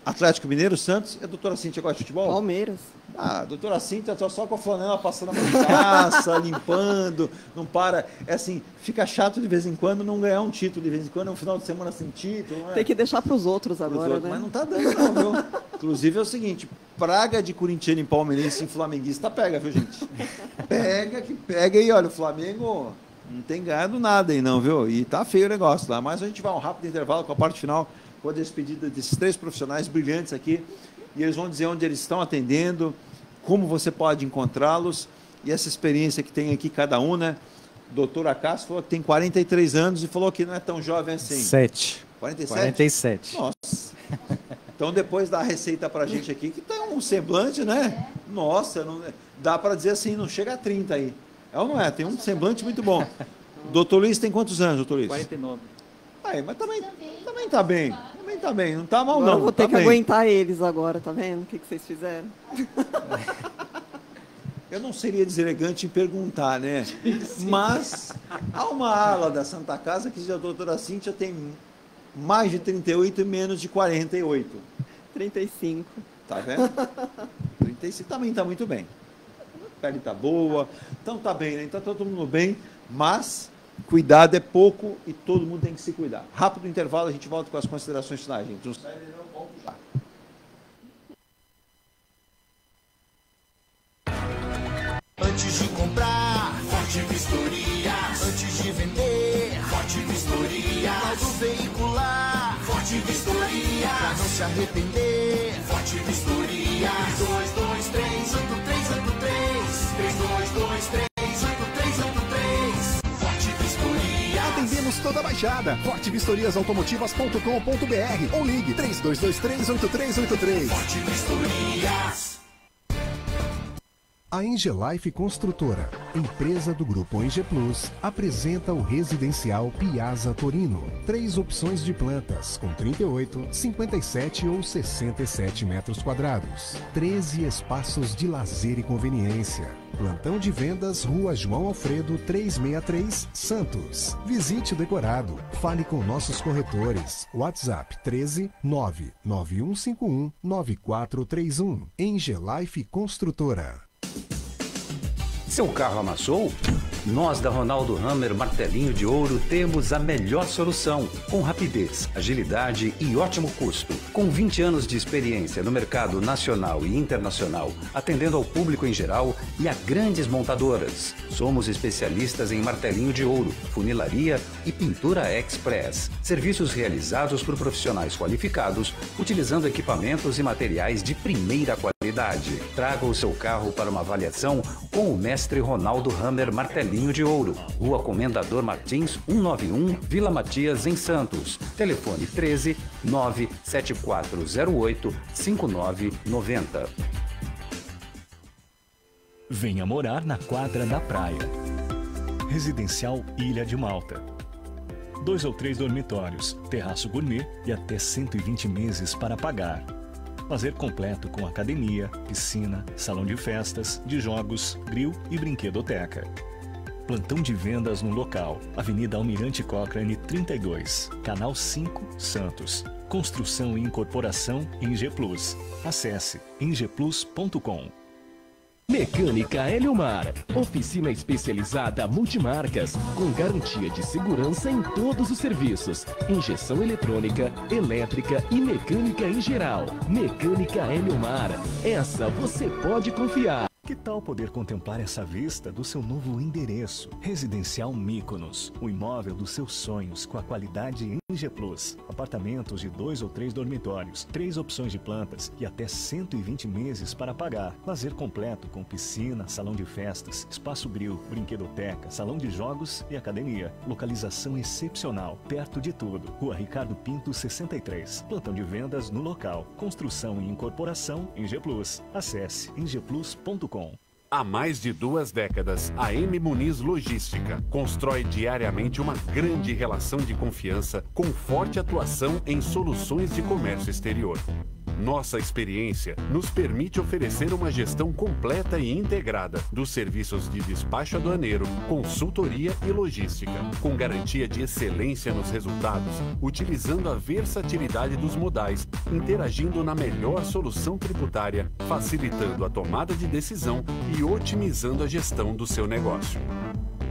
Atlético Mineiro, Santos. E a doutora Cíntia gosta de futebol? Palmeiras. A doutora Cíntia tá só com a flanela passando a caça, limpando, não para. É assim, fica chato de vez em quando não ganhar um título, de vez em quando é um final de semana sem título. Não é? Tem que deixar para os outros agora, né? Mas não tá dando não, viu? Inclusive é o seguinte, praga de corintiano em palmeirense em flamenguista pega, viu, gente? Pega e olha, o Flamengo não tem ganhado nada aí não, viu? E tá feio o negócio lá, mas a gente vai a um rápido intervalo com a parte final, com a despedida desses 3 profissionais brilhantes aqui, e eles vão dizer onde eles estão atendendo, como você pode encontrá-los, e essa experiência que tem aqui cada um, né? Doutora Cássio falou que tem 43 anos e falou que não é tão jovem assim. 47. Nossa. Então depois dá a receita pra gente aqui, que tem um semblante, né? Nossa, não, dá para dizer assim, não chega a 30 aí. É ou não é? Tem um semblante muito bom. Doutor Luiz tem quantos anos, doutor Luiz? 49. Aí, mas também tá bem. Também tá bem. Não tá mal, não. Eu vou ter que aguentar eles agora, tá vendo? O que vocês fizeram? Eu não seria deselegante em perguntar, né? Mas há uma ala da Santa Casa que diz que a doutora Cíntia tem mais de 38 e menos de 48. 35. Tá vendo? 35 também tá muito bem. A pele tá boa. Então tá bem, né? Então tá todo mundo bem, mas cuidado é pouco e todo mundo tem que se cuidar. Rápido intervalo, a gente volta com as considerações finais, gente. Não sai, não volto já. Antes de comprar, Forte Vistoria. Antes de vender, Forte Vistoria. Laudo veicular, Forte Vistoria. Pra não se arrepender, Forte Vistoria. 3223 8383 3223 Forte Vistoria. Atendemos toda a Baixada. fortevistoriasautomotivas.com.br ou ligue 3223-8383. Forte Vistorias. A Engelife Construtora, empresa do Grupo Enge Plus, apresenta o residencial Piazza Torino. 3 opções de plantas, com 38, 57 ou 67 metros quadrados. 13 espaços de lazer e conveniência. Plantão de vendas, Rua João Alfredo, 363, Santos. Visite o decorado. Fale com nossos corretores. WhatsApp 13 99151 9431. Engelife Construtora. Seu carro amassou? Nós da Ronaldo Hammer Martelinho de Ouro temos a melhor solução, com rapidez, agilidade e ótimo custo. Com 20 anos de experiência no mercado nacional e internacional, atendendo ao público em geral e a grandes montadoras. Somos especialistas em martelinho de ouro, funilaria e pintura express. Serviços realizados por profissionais qualificados, utilizando equipamentos e materiais de primeira qualidade. Traga o seu carro para uma avaliação com o mestre Ronaldo Hammer Martelinho de Ouro, Rua Comendador Martins, 191, Vila Matias, em Santos. Telefone 13 97408 5990. Venha morar na quadra da praia. Residencial Ilha de Malta. 2 ou 3 dormitórios, terraço gourmet e até 120 meses para pagar. Lazer completo com academia, piscina, salão de festas, de jogos, grill e brinquedoteca. Plantão de vendas no local, Avenida Almirante Cochrane 32, Canal 5, Santos. Construção e incorporação Enge Plus. Acesse engeplus.com. Mecânica Eliomar, oficina especializada multimarcas, com garantia de segurança em todos os serviços, injeção eletrônica, elétrica e mecânica em geral. Mecânica Eliomar, essa você pode confiar. Que tal poder contemplar essa vista do seu novo endereço? Residencial Mykonos, o imóvel dos seus sonhos com a qualidade Enge Plus. Apartamentos de 2 ou 3 dormitórios, 3 opções de plantas e até 120 meses para pagar. Lazer completo com piscina, salão de festas, espaço grill, brinquedoteca, salão de jogos e academia. Localização excepcional, perto de tudo. Rua Ricardo Pinto 63. Plantão de vendas no local. Construção e incorporação Enge Plus. Acesse engeplus.com. Há mais de 2 décadas, a M Muniz Logística constrói diariamente uma grande relação de confiança com forte atuação em soluções de comércio exterior. Nossa experiência nos permite oferecer uma gestão completa e integrada dos serviços de despacho aduaneiro, consultoria e logística, com garantia de excelência nos resultados, utilizando a versatilidade dos modais, interagindo na melhor solução tributária, facilitando a tomada de decisão e otimizando a gestão do seu negócio.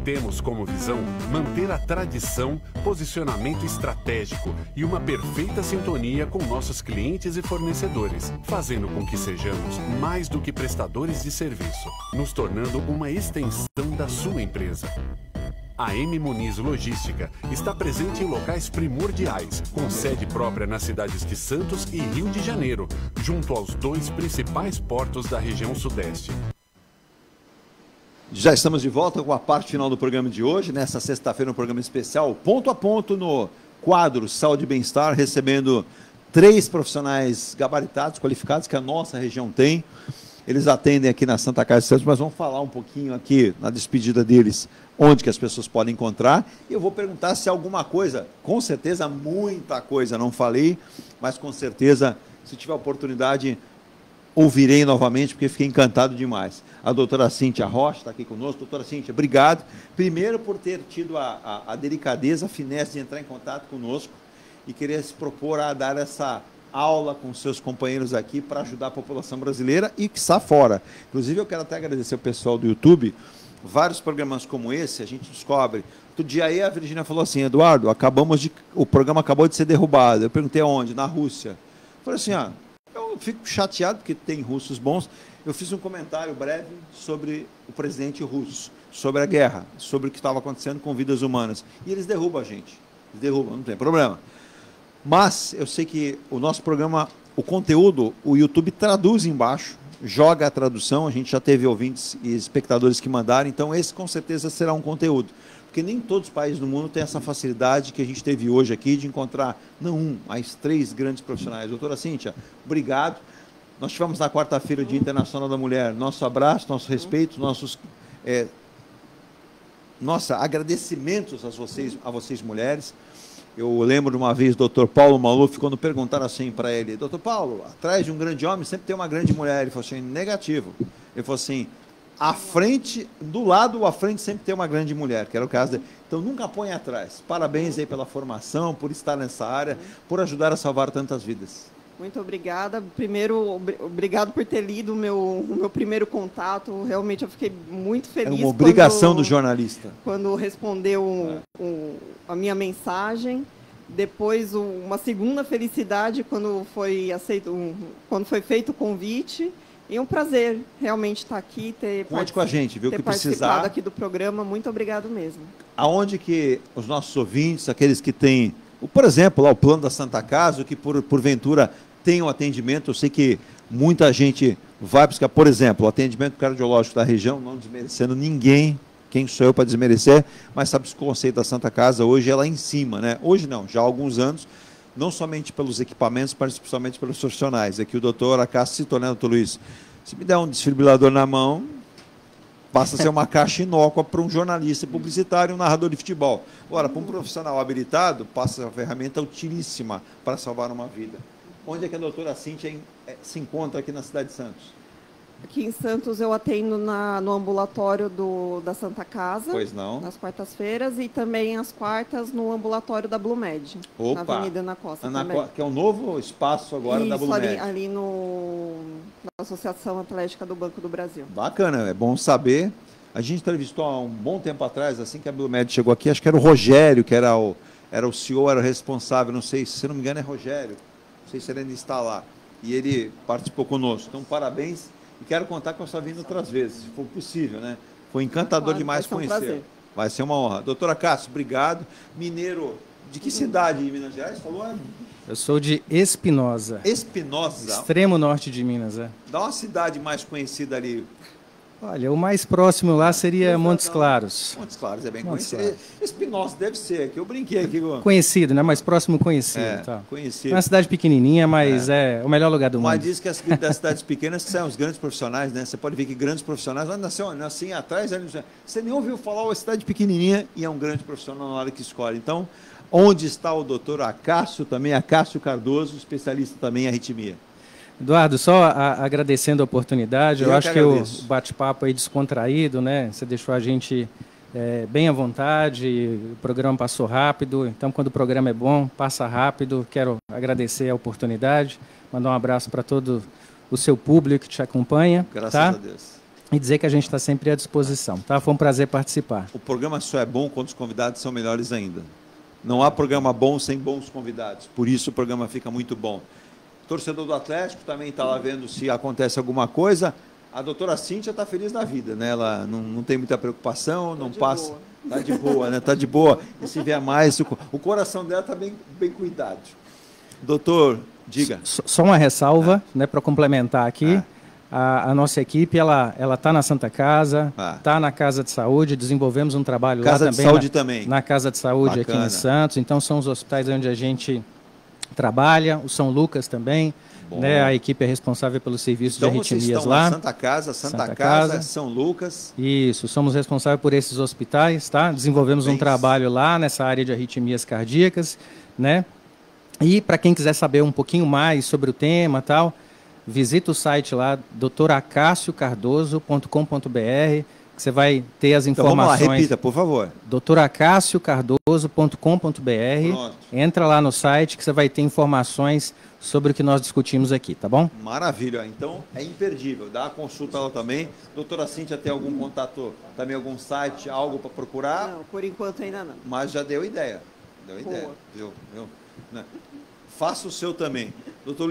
Temos como visão manter a tradição, posicionamento estratégico e uma perfeita sintonia com nossos clientes e fornecedores, fazendo com que sejamos mais do que prestadores de serviço, nos tornando uma extensão da sua empresa. A M Muniz Logística está presente em locais primordiais, com sede própria nas cidades de Santos e Rio de Janeiro, junto aos 2 principais portos da região sudeste. Já estamos de volta com a parte final do programa de hoje, nessa sexta-feira, um programa especial, ponto a ponto, no quadro Saúde e Bem-Estar, recebendo 3 profissionais gabaritados, qualificados, que a nossa região tem. Eles atendem aqui na Santa Casa de Santos, mas vamos falar um pouquinho aqui, na despedida deles, onde que as pessoas podem encontrar. E eu vou perguntar se alguma coisa, com certeza muita coisa não falei, mas com certeza, se tiver oportunidade, ouvirei novamente, porque fiquei encantado demais. A doutora Cíntia Rocha está aqui conosco. Doutora Cíntia, obrigado. Primeiro por ter tido a delicadeza, a finesse de entrar em contato conosco e querer se propor a dar essa aula com seus companheiros aqui para ajudar a população brasileira e que está fora. Inclusive, eu quero até agradecer o pessoal do YouTube. Vários programas como esse, a gente descobre. Outro dia aí a Virgínia falou assim, Eduardo, o programa acabou de ser derrubado. Eu perguntei aonde? Na Rússia. Eu falei assim, eu fico chateado porque tem russos bons. Eu fiz um comentário breve sobre o presidente russo, sobre a guerra, sobre o que estava acontecendo com vidas humanas. E eles derrubam a gente. Eles derrubam, não tem problema. Mas eu sei que o nosso programa, o conteúdo, o YouTube traduz embaixo, joga a tradução, a gente já teve ouvintes e espectadores que mandaram, então esse com certeza será um conteúdo. Porque nem todos os países do mundo têm essa facilidade que a gente teve hoje aqui de encontrar, não mas 3 grandes profissionais. Doutora Cíntia, obrigado. Nós tivemos na quarta-feira o Dia Internacional da Mulher. Nosso abraço, nosso respeito, nossos agradecimentos a vocês mulheres. Eu lembro de uma vez o doutor Paulo Maluf, quando perguntaram assim para ele, doutor Paulo, atrás de um grande homem sempre tem uma grande mulher. Ele falou assim, negativo. Ele falou assim, do lado à frente sempre tem uma grande mulher, que era o caso dele. Então nunca põe atrás. Parabéns aí pela formação, por estar nessa área, por ajudar a salvar tantas vidas. Muito obrigada. Primeiro, obrigado por ter lido o meu primeiro contato. Realmente eu fiquei muito feliz. É uma obrigação do jornalista. Quando respondeu a minha mensagem. Depois, uma segunda felicidade quando foi feito o convite. E um prazer realmente estar aqui, Conte com a gente, viu, que precisar. Participado aqui do programa. Muito obrigado mesmo. Aonde que os nossos ouvintes, aqueles que têm, por exemplo, lá o plano da Santa Casa, que porventura tem um atendimento, eu sei que muita gente vai buscar, por exemplo, o atendimento cardiológico da região, não desmerecendo ninguém, quem sou eu para desmerecer, mas sabe o conceito da Santa Casa hoje é lá em cima, né? Hoje não, já há alguns anos, não somente pelos equipamentos, mas principalmente pelos profissionais. Aqui o doutor Acácio citou, né, doutor Luiz? Se me der um desfibrilador na mão, passa a ser uma caixa inócua para um jornalista publicitário, um narrador de futebol. Agora, para um profissional habilitado, passa uma ferramenta utilíssima para salvar uma vida. Onde é que a doutora Cíntia se encontra aqui na cidade de Santos? Aqui em Santos eu atendo no ambulatório da Santa Casa, pois não, nas quartas-feiras, e também às quartas no ambulatório da Blumed, na Avenida Ana Costa. Que é um novo espaço agora. Isso, da Blumed. Ali na Associação Atlética do Banco do Brasil. Bacana, é bom saber. A gente entrevistou há um bom tempo atrás, assim que a Blumed chegou aqui, acho que era o Rogério, que era o CEO, era o responsável, não sei, se não me engano é Rogério, não sei se ele ainda está lá, e ele participou conosco. Então, parabéns. E quero contar com a sua vinda outras vezes, se for possível, né? Foi encantador demais conhecer. Vai ser uma honra. Doutora Cássio, obrigado. Mineiro, de que cidade em Minas Gerais? Falou? Eu sou de Espinosa. Espinosa? Extremo norte de Minas, Dá uma cidade mais conhecida ali. Olha, o mais próximo lá seria Montes Claros. Montes Claros é bem conhecido. Espinosa deve ser, que eu brinquei aqui. Conhecido, né? Mais próximo conhecido. Conhecido. É uma cidade pequenininha, mas é o melhor lugar do mundo. Mas diz que das cidades pequenas que são os grandes profissionais, né? Você pode ver que grandes profissionais, nascem atrás, você nem ouviu falar uma cidade pequenininha e é um grande profissional na hora que escolhe. Então, onde está o doutor Acácio também, Acácio Cardoso, especialista também em arritmia? Eduardo, só agradecendo a oportunidade, eu acho que o bate-papo aí descontraído, né? Você deixou a gente bem à vontade, o programa passou rápido, então quando o programa é bom, passa rápido. Quero agradecer a oportunidade, mandar um abraço para todo o seu público que te acompanha. Graças a Deus. E dizer que a gente está sempre à disposição, tá? Foi um prazer participar. O programa só é bom quando os convidados são melhores ainda. Não há programa bom sem bons convidados, por isso o programa fica muito bom. O torcedor do Atlético também está lá vendo se acontece alguma coisa. A doutora Cíntia está feliz na vida, né? Ela não tem muita preocupação, não passa... Está de boa, né? Está de boa. E se vier mais, o coração dela está bem cuidado. Doutor, diga. Só uma ressalva, né, para complementar aqui. A nossa equipe, ela está na Santa Casa, está na Casa de Saúde, desenvolvemos um trabalho Casa lá de também, Saúde também. Na Casa de Saúde. Bacana. Aqui em Santos. Então, são os hospitais onde a gente trabalha, o São Lucas também, né? A equipe é responsável pelo serviço de arritmias lá. Santa Casa, São Lucas. Isso, somos responsáveis por esses hospitais, tá? Desenvolvemos um trabalho lá nessa área de arritmias cardíacas, né? E para quem quiser saber um pouquinho mais sobre o tema, tal, visita o site lá, doutoracassiocardoso.com.br, que você vai ter as informações. Então, vamos lá, repita, por favor. doutoracassiocardoso.com.br. Entra lá no site que você vai ter informações sobre o que nós discutimos aqui, tá bom? Maravilha, então é imperdível. Dá a consulta lá também. Doutora Cíntia, tem algum contato, também algum site, algo para procurar? Não, por enquanto ainda não. Mas já deu ideia. Deu ideia. Viu? Né? Faça o seu também. Doutor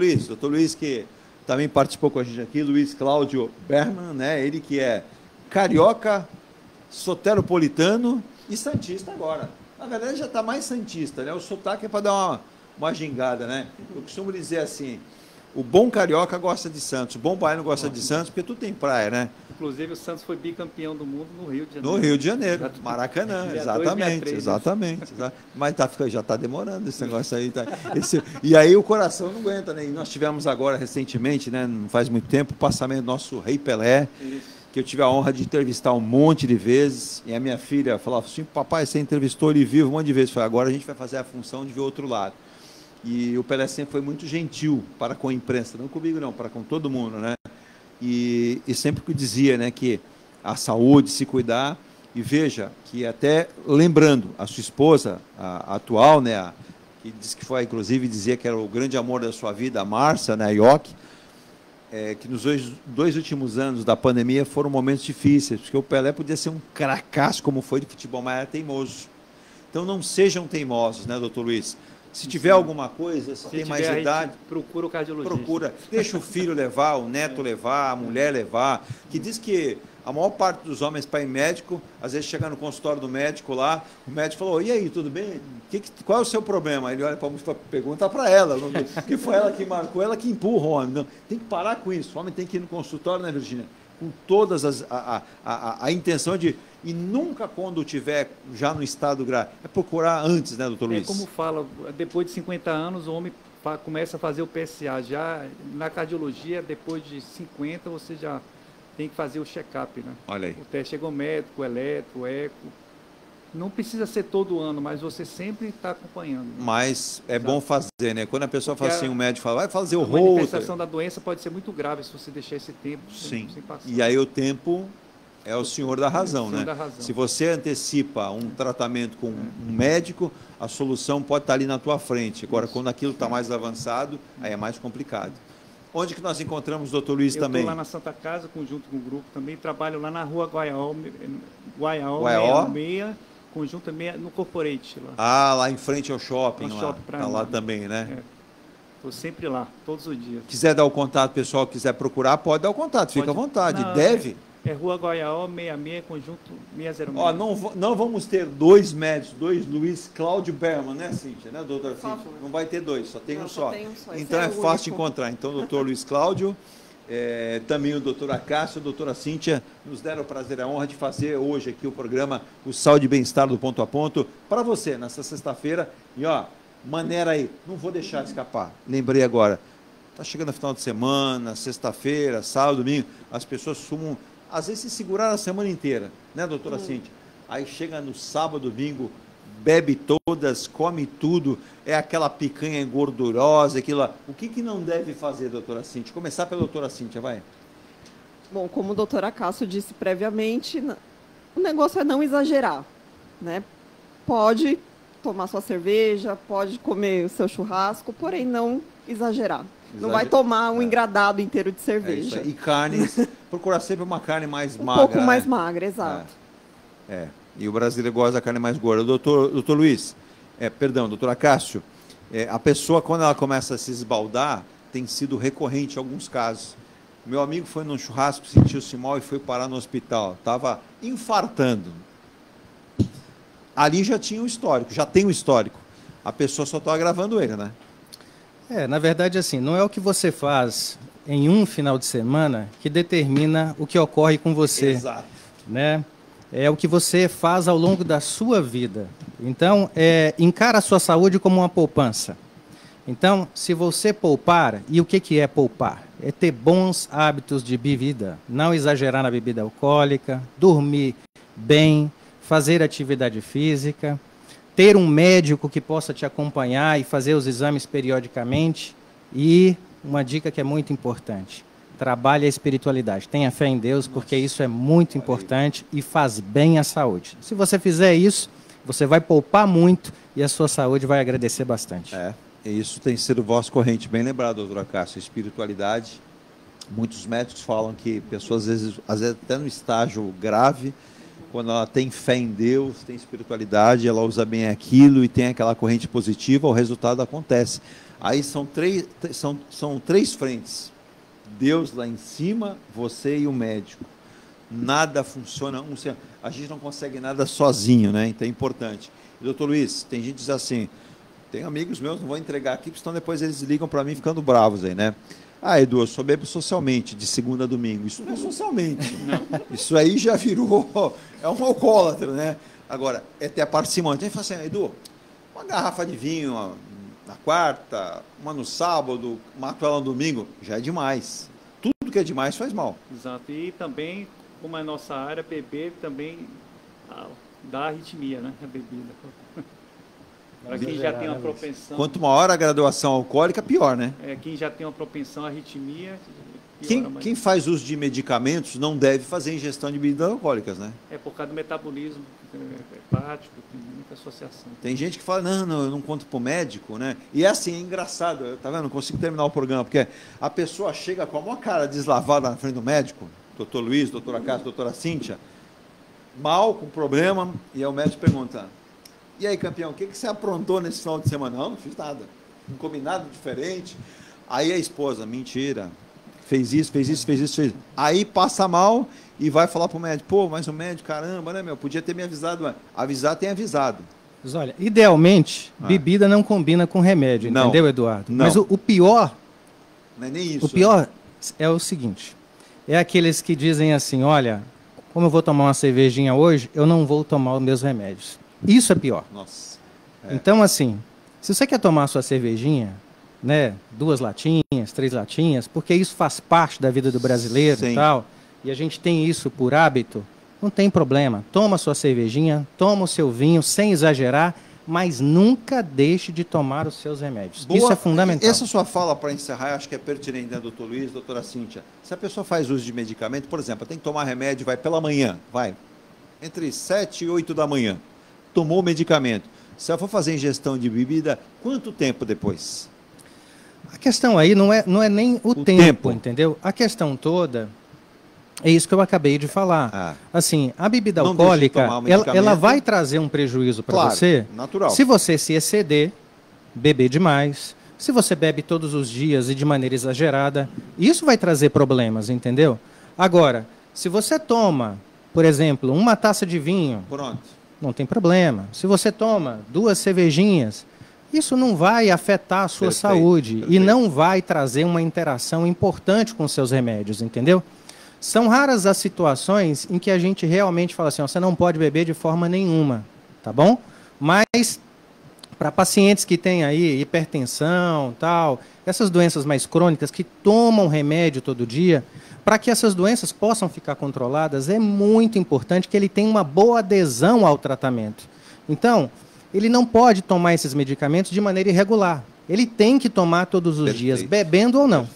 Luiz que também participou com a gente aqui, Luiz Cláudio Berman, né? Ele que é carioca, soteropolitano e santista agora. Na verdade já está mais santista, né? O sotaque é para dar uma gingada, né? Eu costumo dizer assim, o bom carioca gosta de Santos, o bom baiano gosta de Santos, porque tu tem praia, né? Inclusive o Santos foi bicampeão do mundo no Rio de Janeiro. No Rio de Janeiro, Maracanã, exatamente. Mas já está demorando esse negócio aí. Tá? E aí o coração não aguenta, né? E nós tivemos agora recentemente, né? Não faz muito tempo, o passamento do nosso Rei Pelé. Isso. Que eu tive a honra de entrevistar um monte de vezes, e a minha filha falava assim, papai, você entrevistou ele vivo um monte de vezes. Eu falei, agora a gente vai fazer a função de ver o outro lado. E o Pelé sempre foi muito gentil para com a imprensa, não comigo não, para com todo mundo, né? E sempre que dizia, né, que a saúde, se cuidar, e veja que até lembrando, a sua esposa, a atual, né, que disse que foi, inclusive, dizia que era o grande amor da sua vida, a Márcia, né, a Ioc, que nos dois últimos anos da pandemia foram momentos difíceis, porque o Pelé podia ser um cracaço como foi de futebol, mas era teimoso. Então não sejam teimosos, né, doutor Luiz? Se tiver alguma coisa, se tem mais idade, procura o cardiologista. Procura, deixa o filho levar, o neto levar, a mulher levar, que diz que a maior parte dos homens para ir médico, às vezes chega no consultório do médico lá, o médico falou, e aí, tudo bem? Qual é o seu problema? Ele olha para a moça, pergunta para ela, porque foi ela que marcou, ela que empurra o homem. Não, tem que parar com isso, o homem tem que ir no consultório, né, Virgínia? Com todas a intenção de... E nunca quando tiver já no estado grave, é procurar antes, né, doutor Luiz? É como fala, depois de 50 anos o homem começa a fazer o PSA. Já na cardiologia, depois de 50, você já tem que fazer o check-up, né? Olha aí. O teste ergométrico, o eletro, o eco. Não precisa ser todo ano, mas você sempre está acompanhando. Né? Mas é bom fazer, né? Quando a pessoa fala assim, o médico fala, vai fazer o Holter. A manifestação da doença pode ser muito grave se você deixar esse tempo sem passar. E aí o tempo é o senhor da razão, né? Se você antecipa um tratamento com um médico, a solução pode estar ali na tua frente. Agora, quando aquilo está mais avançado, aí é mais complicado. Onde que nós encontramos o doutor Luiz também? Eu estou lá na Santa Casa, junto com o grupo também. Trabalho lá na rua Guaió 66, conjunto no Corporate. Lá. Lá em frente ao shopping. Está lá também, né? Estou sempre lá, todos os dias. Quiser dar o contato, pessoal quiser procurar, pode dar o contato, fica à vontade. Deve... É Rua Guaió 66, conjunto 606. Ó, não vamos ter dois médicos, dois Luiz Cláudio Berman, né, Cíntia? Né, doutora Cíntia? Não vai ter dois, só tem um só. Então é fácil de encontrar. Então, o doutor Luiz Cláudio, também o doutor Acácio, a doutora Cíntia, nos deram o prazer e a honra de fazer hoje aqui o programa O Saúde e Bem-Estar do Ponto a Ponto, para você, nessa sexta-feira. E, ó, maneira aí, não vou deixar de escapar. Lembrei agora, está chegando o final de semana, sexta-feira, sábado, domingo, as pessoas sumam... Às vezes se seguraram a semana inteira, né, doutora Cíntia? Aí chega no sábado, domingo, bebe todas, come tudo, é aquela picanha gordurosa, aquilo lá. O que não deve fazer, doutora Cíntia? Começar pela doutora Cíntia, vai. Bom, como o doutor Acácio disse previamente, o negócio é não exagerar, né? Pode tomar sua cerveja, pode comer o seu churrasco, porém não exagerar. Não vai tomar um engradado inteiro de cerveja. E carnes, procurar sempre uma carne mais magra. Um pouco mais magra, exato. E o brasileiro gosta da carne mais gorda. Doutor Luiz, doutor Acácio, a pessoa, quando ela começa a se esbaldar, tem sido recorrente em alguns casos. Meu amigo foi num churrasco, sentiu-se mal e foi parar no hospital. Estava infartando. Ali já tinha um histórico, já tem um histórico. A pessoa só está agravando ele, né? Na verdade, assim, não é o que você faz em um final de semana que determina o que ocorre com você. Exato. Né? É o que você faz ao longo da sua vida. Então, encara a sua saúde como uma poupança. Então, se você poupar, e o que é poupar? É ter bons hábitos de bebida, não exagerar na bebida alcoólica, dormir bem, fazer atividade física, ter um médico que possa te acompanhar e fazer os exames periodicamente. E uma dica que é muito importante, trabalhe a espiritualidade, tenha fé em Deus, porque isso é muito importante e faz bem à saúde. Se você fizer isso, você vai poupar muito e a sua saúde vai agradecer bastante. Isso tem sido voz corrente, bem lembrado, doutor Acácio, espiritualidade. Muitos médicos falam que pessoas, às vezes até no estágio grave, quando ela tem fé em Deus, tem espiritualidade, ela usa bem aquilo e tem aquela corrente positiva, o resultado acontece. Aí são três frentes. Deus lá em cima, você e o médico. Nada funciona, a gente não consegue nada sozinho, né? Então é importante. E, doutor Luiz, tem gente que diz assim, tem amigos meus, não vou entregar aqui, porque senão depois eles ligam para mim ficando bravos aí, né? Edu, eu só bebo socialmente, de segunda a domingo. Isso não é socialmente. Não. Isso aí já virou, é um alcoólatra, né? Agora, é ter a parcimônia. Então, ele fala assim, Edu, uma garrafa de vinho na quarta, uma no sábado, mato ela no domingo, já é demais. Tudo que é demais faz mal. Exato. E também, como é a nossa área, beber também dá arritmia, né? A bebida. Para quem já tem uma propensão... Quanto maior a graduação alcoólica, pior, né? Quem já tem uma propensão à arritmia... Quem faz uso de medicamentos não deve fazer ingestão de bebidas alcoólicas, né? Por causa do metabolismo hepático, tem muita associação. Tem gente que fala, não, eu não conto para o médico, né? E é assim, é engraçado, tá vendo? Não consigo terminar o programa, porque a pessoa chega com a maior cara deslavada na frente do médico, doutor Luiz, doutora Cássio, doutora Cíntia, mal, com problema, e aí o médico pergunta... E aí, campeão, o que você aprontou nesse final de semana? Não fiz nada. Um combinado diferente. Aí a esposa, mentira. Fez isso. Aí passa mal e vai falar para o médico. Pô, mas o médico, caramba, né, meu? Podia ter me avisado. Avisar tem avisado. Mas olha, idealmente, bebida não combina com remédio, entendeu, Eduardo? Não. Mas o pior... Não é nem isso. O pior é o seguinte. É aqueles que dizem assim, olha, como eu vou tomar uma cervejinha hoje, eu não vou tomar os meus remédios. Isso é pior. Nossa. Então, assim, se você quer tomar a sua cervejinha, né, 2 latinhas, 3 latinhas, porque isso faz parte da vida do brasileiro e tal, e a gente tem isso por hábito, não tem problema. Toma a sua cervejinha, toma o seu vinho, sem exagerar, mas nunca deixe de tomar os seus remédios. Isso é fundamental. Essa sua fala, para encerrar, eu acho que é pertinente, né, doutor Luiz, doutora Cíntia. Se a pessoa faz uso de medicamento, por exemplo, tem que tomar remédio, vai pela manhã, entre 7 e 8 da manhã. Tomou o medicamento. Se ela for fazer ingestão de bebida, quanto tempo depois? A questão aí não é nem o tempo, entendeu? A questão toda é isso que eu acabei de falar. Assim, a bebida alcoólica, ela vai trazer um prejuízo para você. Natural. Se você se exceder, beber demais, se você bebe todos os dias e de maneira exagerada, isso vai trazer problemas, entendeu? Agora, se você toma, por exemplo, uma taça de vinho... Pronto. Não tem problema. Se você toma 2 cervejinhas, isso não vai afetar a sua saúde e não vai trazer uma interação importante com os seus remédios, entendeu? São raras as situações em que a gente realmente fala assim, ó, você não pode beber de forma nenhuma, tá bom? Mas para pacientes que têm aí hipertensão, tal, essas doenças mais crônicas que tomam remédio todo dia, para que essas doenças possam ficar controladas, é muito importante que ele tenha uma boa adesão ao tratamento. Então, ele não pode tomar esses medicamentos de maneira irregular. Ele tem que tomar todos os dias, bebendo ou não.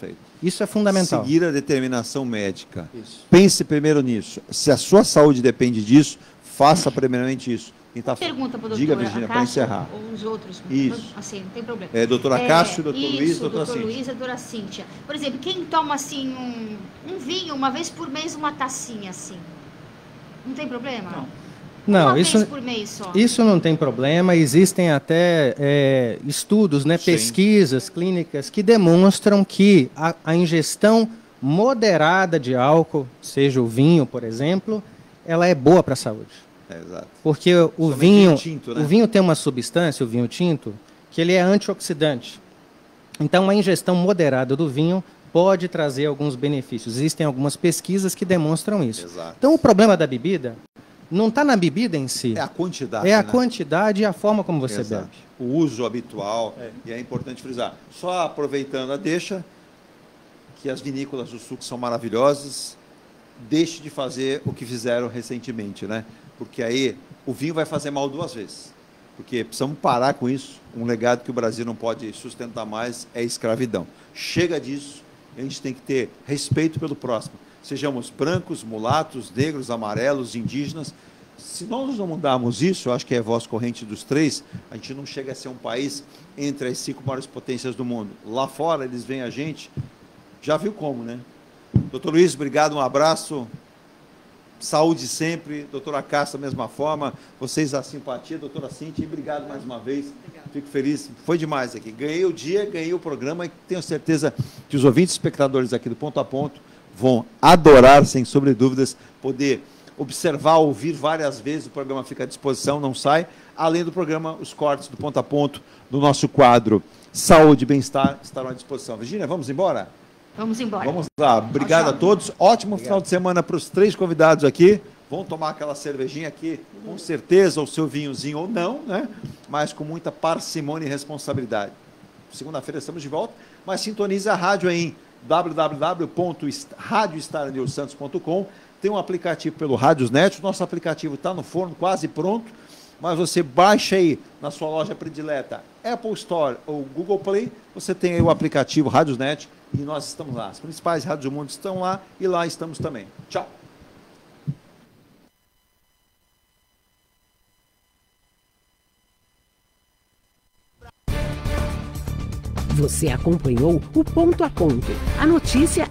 Isso é fundamental. Seguir a determinação médica. Isso. Pense primeiro nisso. Se a sua saúde depende disso, faça primeiramente isso. Pergunta para o doutor. Diga, Virgínia, para encerrar. Ou os outros. Isso. Assim, não tem problema. Doutora Cássio, doutor Luiz, doutora Cíntia. Doutor Luiz, doutora Cíntia. Por exemplo, quem toma assim um vinho uma vez por mês, uma tacinha assim, não tem problema? Não, uma vez por mês só. Isso não tem problema. Existem até estudos, né, pesquisas clínicas que demonstram que a ingestão moderada de álcool, seja o vinho, por exemplo, ela é boa para a saúde. Exato. Porque o vinho tinto, né? O vinho tem uma substância, o vinho tinto, que ele é antioxidante. Então, a ingestão moderada do vinho pode trazer alguns benefícios. Existem algumas pesquisas que demonstram isso. Exato. Então, o problema da bebida não está na bebida em si. É a quantidade. É a quantidade e a forma como você Exato. bebe. O uso habitual, e é importante frisar. Só aproveitando a deixa, que as vinícolas do sul são maravilhosas, deixe de fazer o que fizeram recentemente, né? Porque aí o vinho vai fazer mal duas vezes. Porque precisamos parar com isso. Um legado que o Brasil não pode sustentar mais é a escravidão. Chega disso, a gente tem que ter respeito pelo próximo. Sejamos brancos, mulatos, negros, amarelos, indígenas. Se nós não mudarmos isso, eu acho que é a voz corrente dos três, a gente não chega a ser um país entre as 5 maiores potências do mundo. Lá fora, eles veem a gente, já viu como, né? Doutor Luiz, obrigado, um abraço. Saúde sempre, doutora Cássia, da mesma forma, vocês a simpatia, doutora Cíntia, obrigado mais uma vez, fico feliz, foi demais aqui, ganhei o dia, ganhei o programa e tenho certeza que os ouvintes e espectadores aqui do Ponto a Ponto vão adorar, sem sombra de dúvidas, poder observar, ouvir várias vezes, o programa fica à disposição, não sai, além do programa, os cortes do Ponto a Ponto, do nosso quadro Saúde e Bem-Estar, estarão à disposição. Virgínia, vamos embora? Vamos embora. Vamos lá. Obrigado a todos. Ótimo final de semana para os 3 convidados aqui. Vão tomar aquela cervejinha aqui, com certeza, ou seu vinhozinho ou não, né? Mas com muita parcimônia e responsabilidade. Segunda-feira estamos de volta, mas sintonize a rádio aí em www.radiostarnewsantos.com. Tem um aplicativo pelo Radiosnet. O nosso aplicativo está no forno, quase pronto. Mas você baixa aí na sua loja predileta, Apple Store ou Google Play, você tem aí o aplicativo Radiosnet e nós estamos lá. As principais rádios do mundo estão lá e lá estamos também. Tchau. Você acompanhou o Ponto a Ponto. A notícia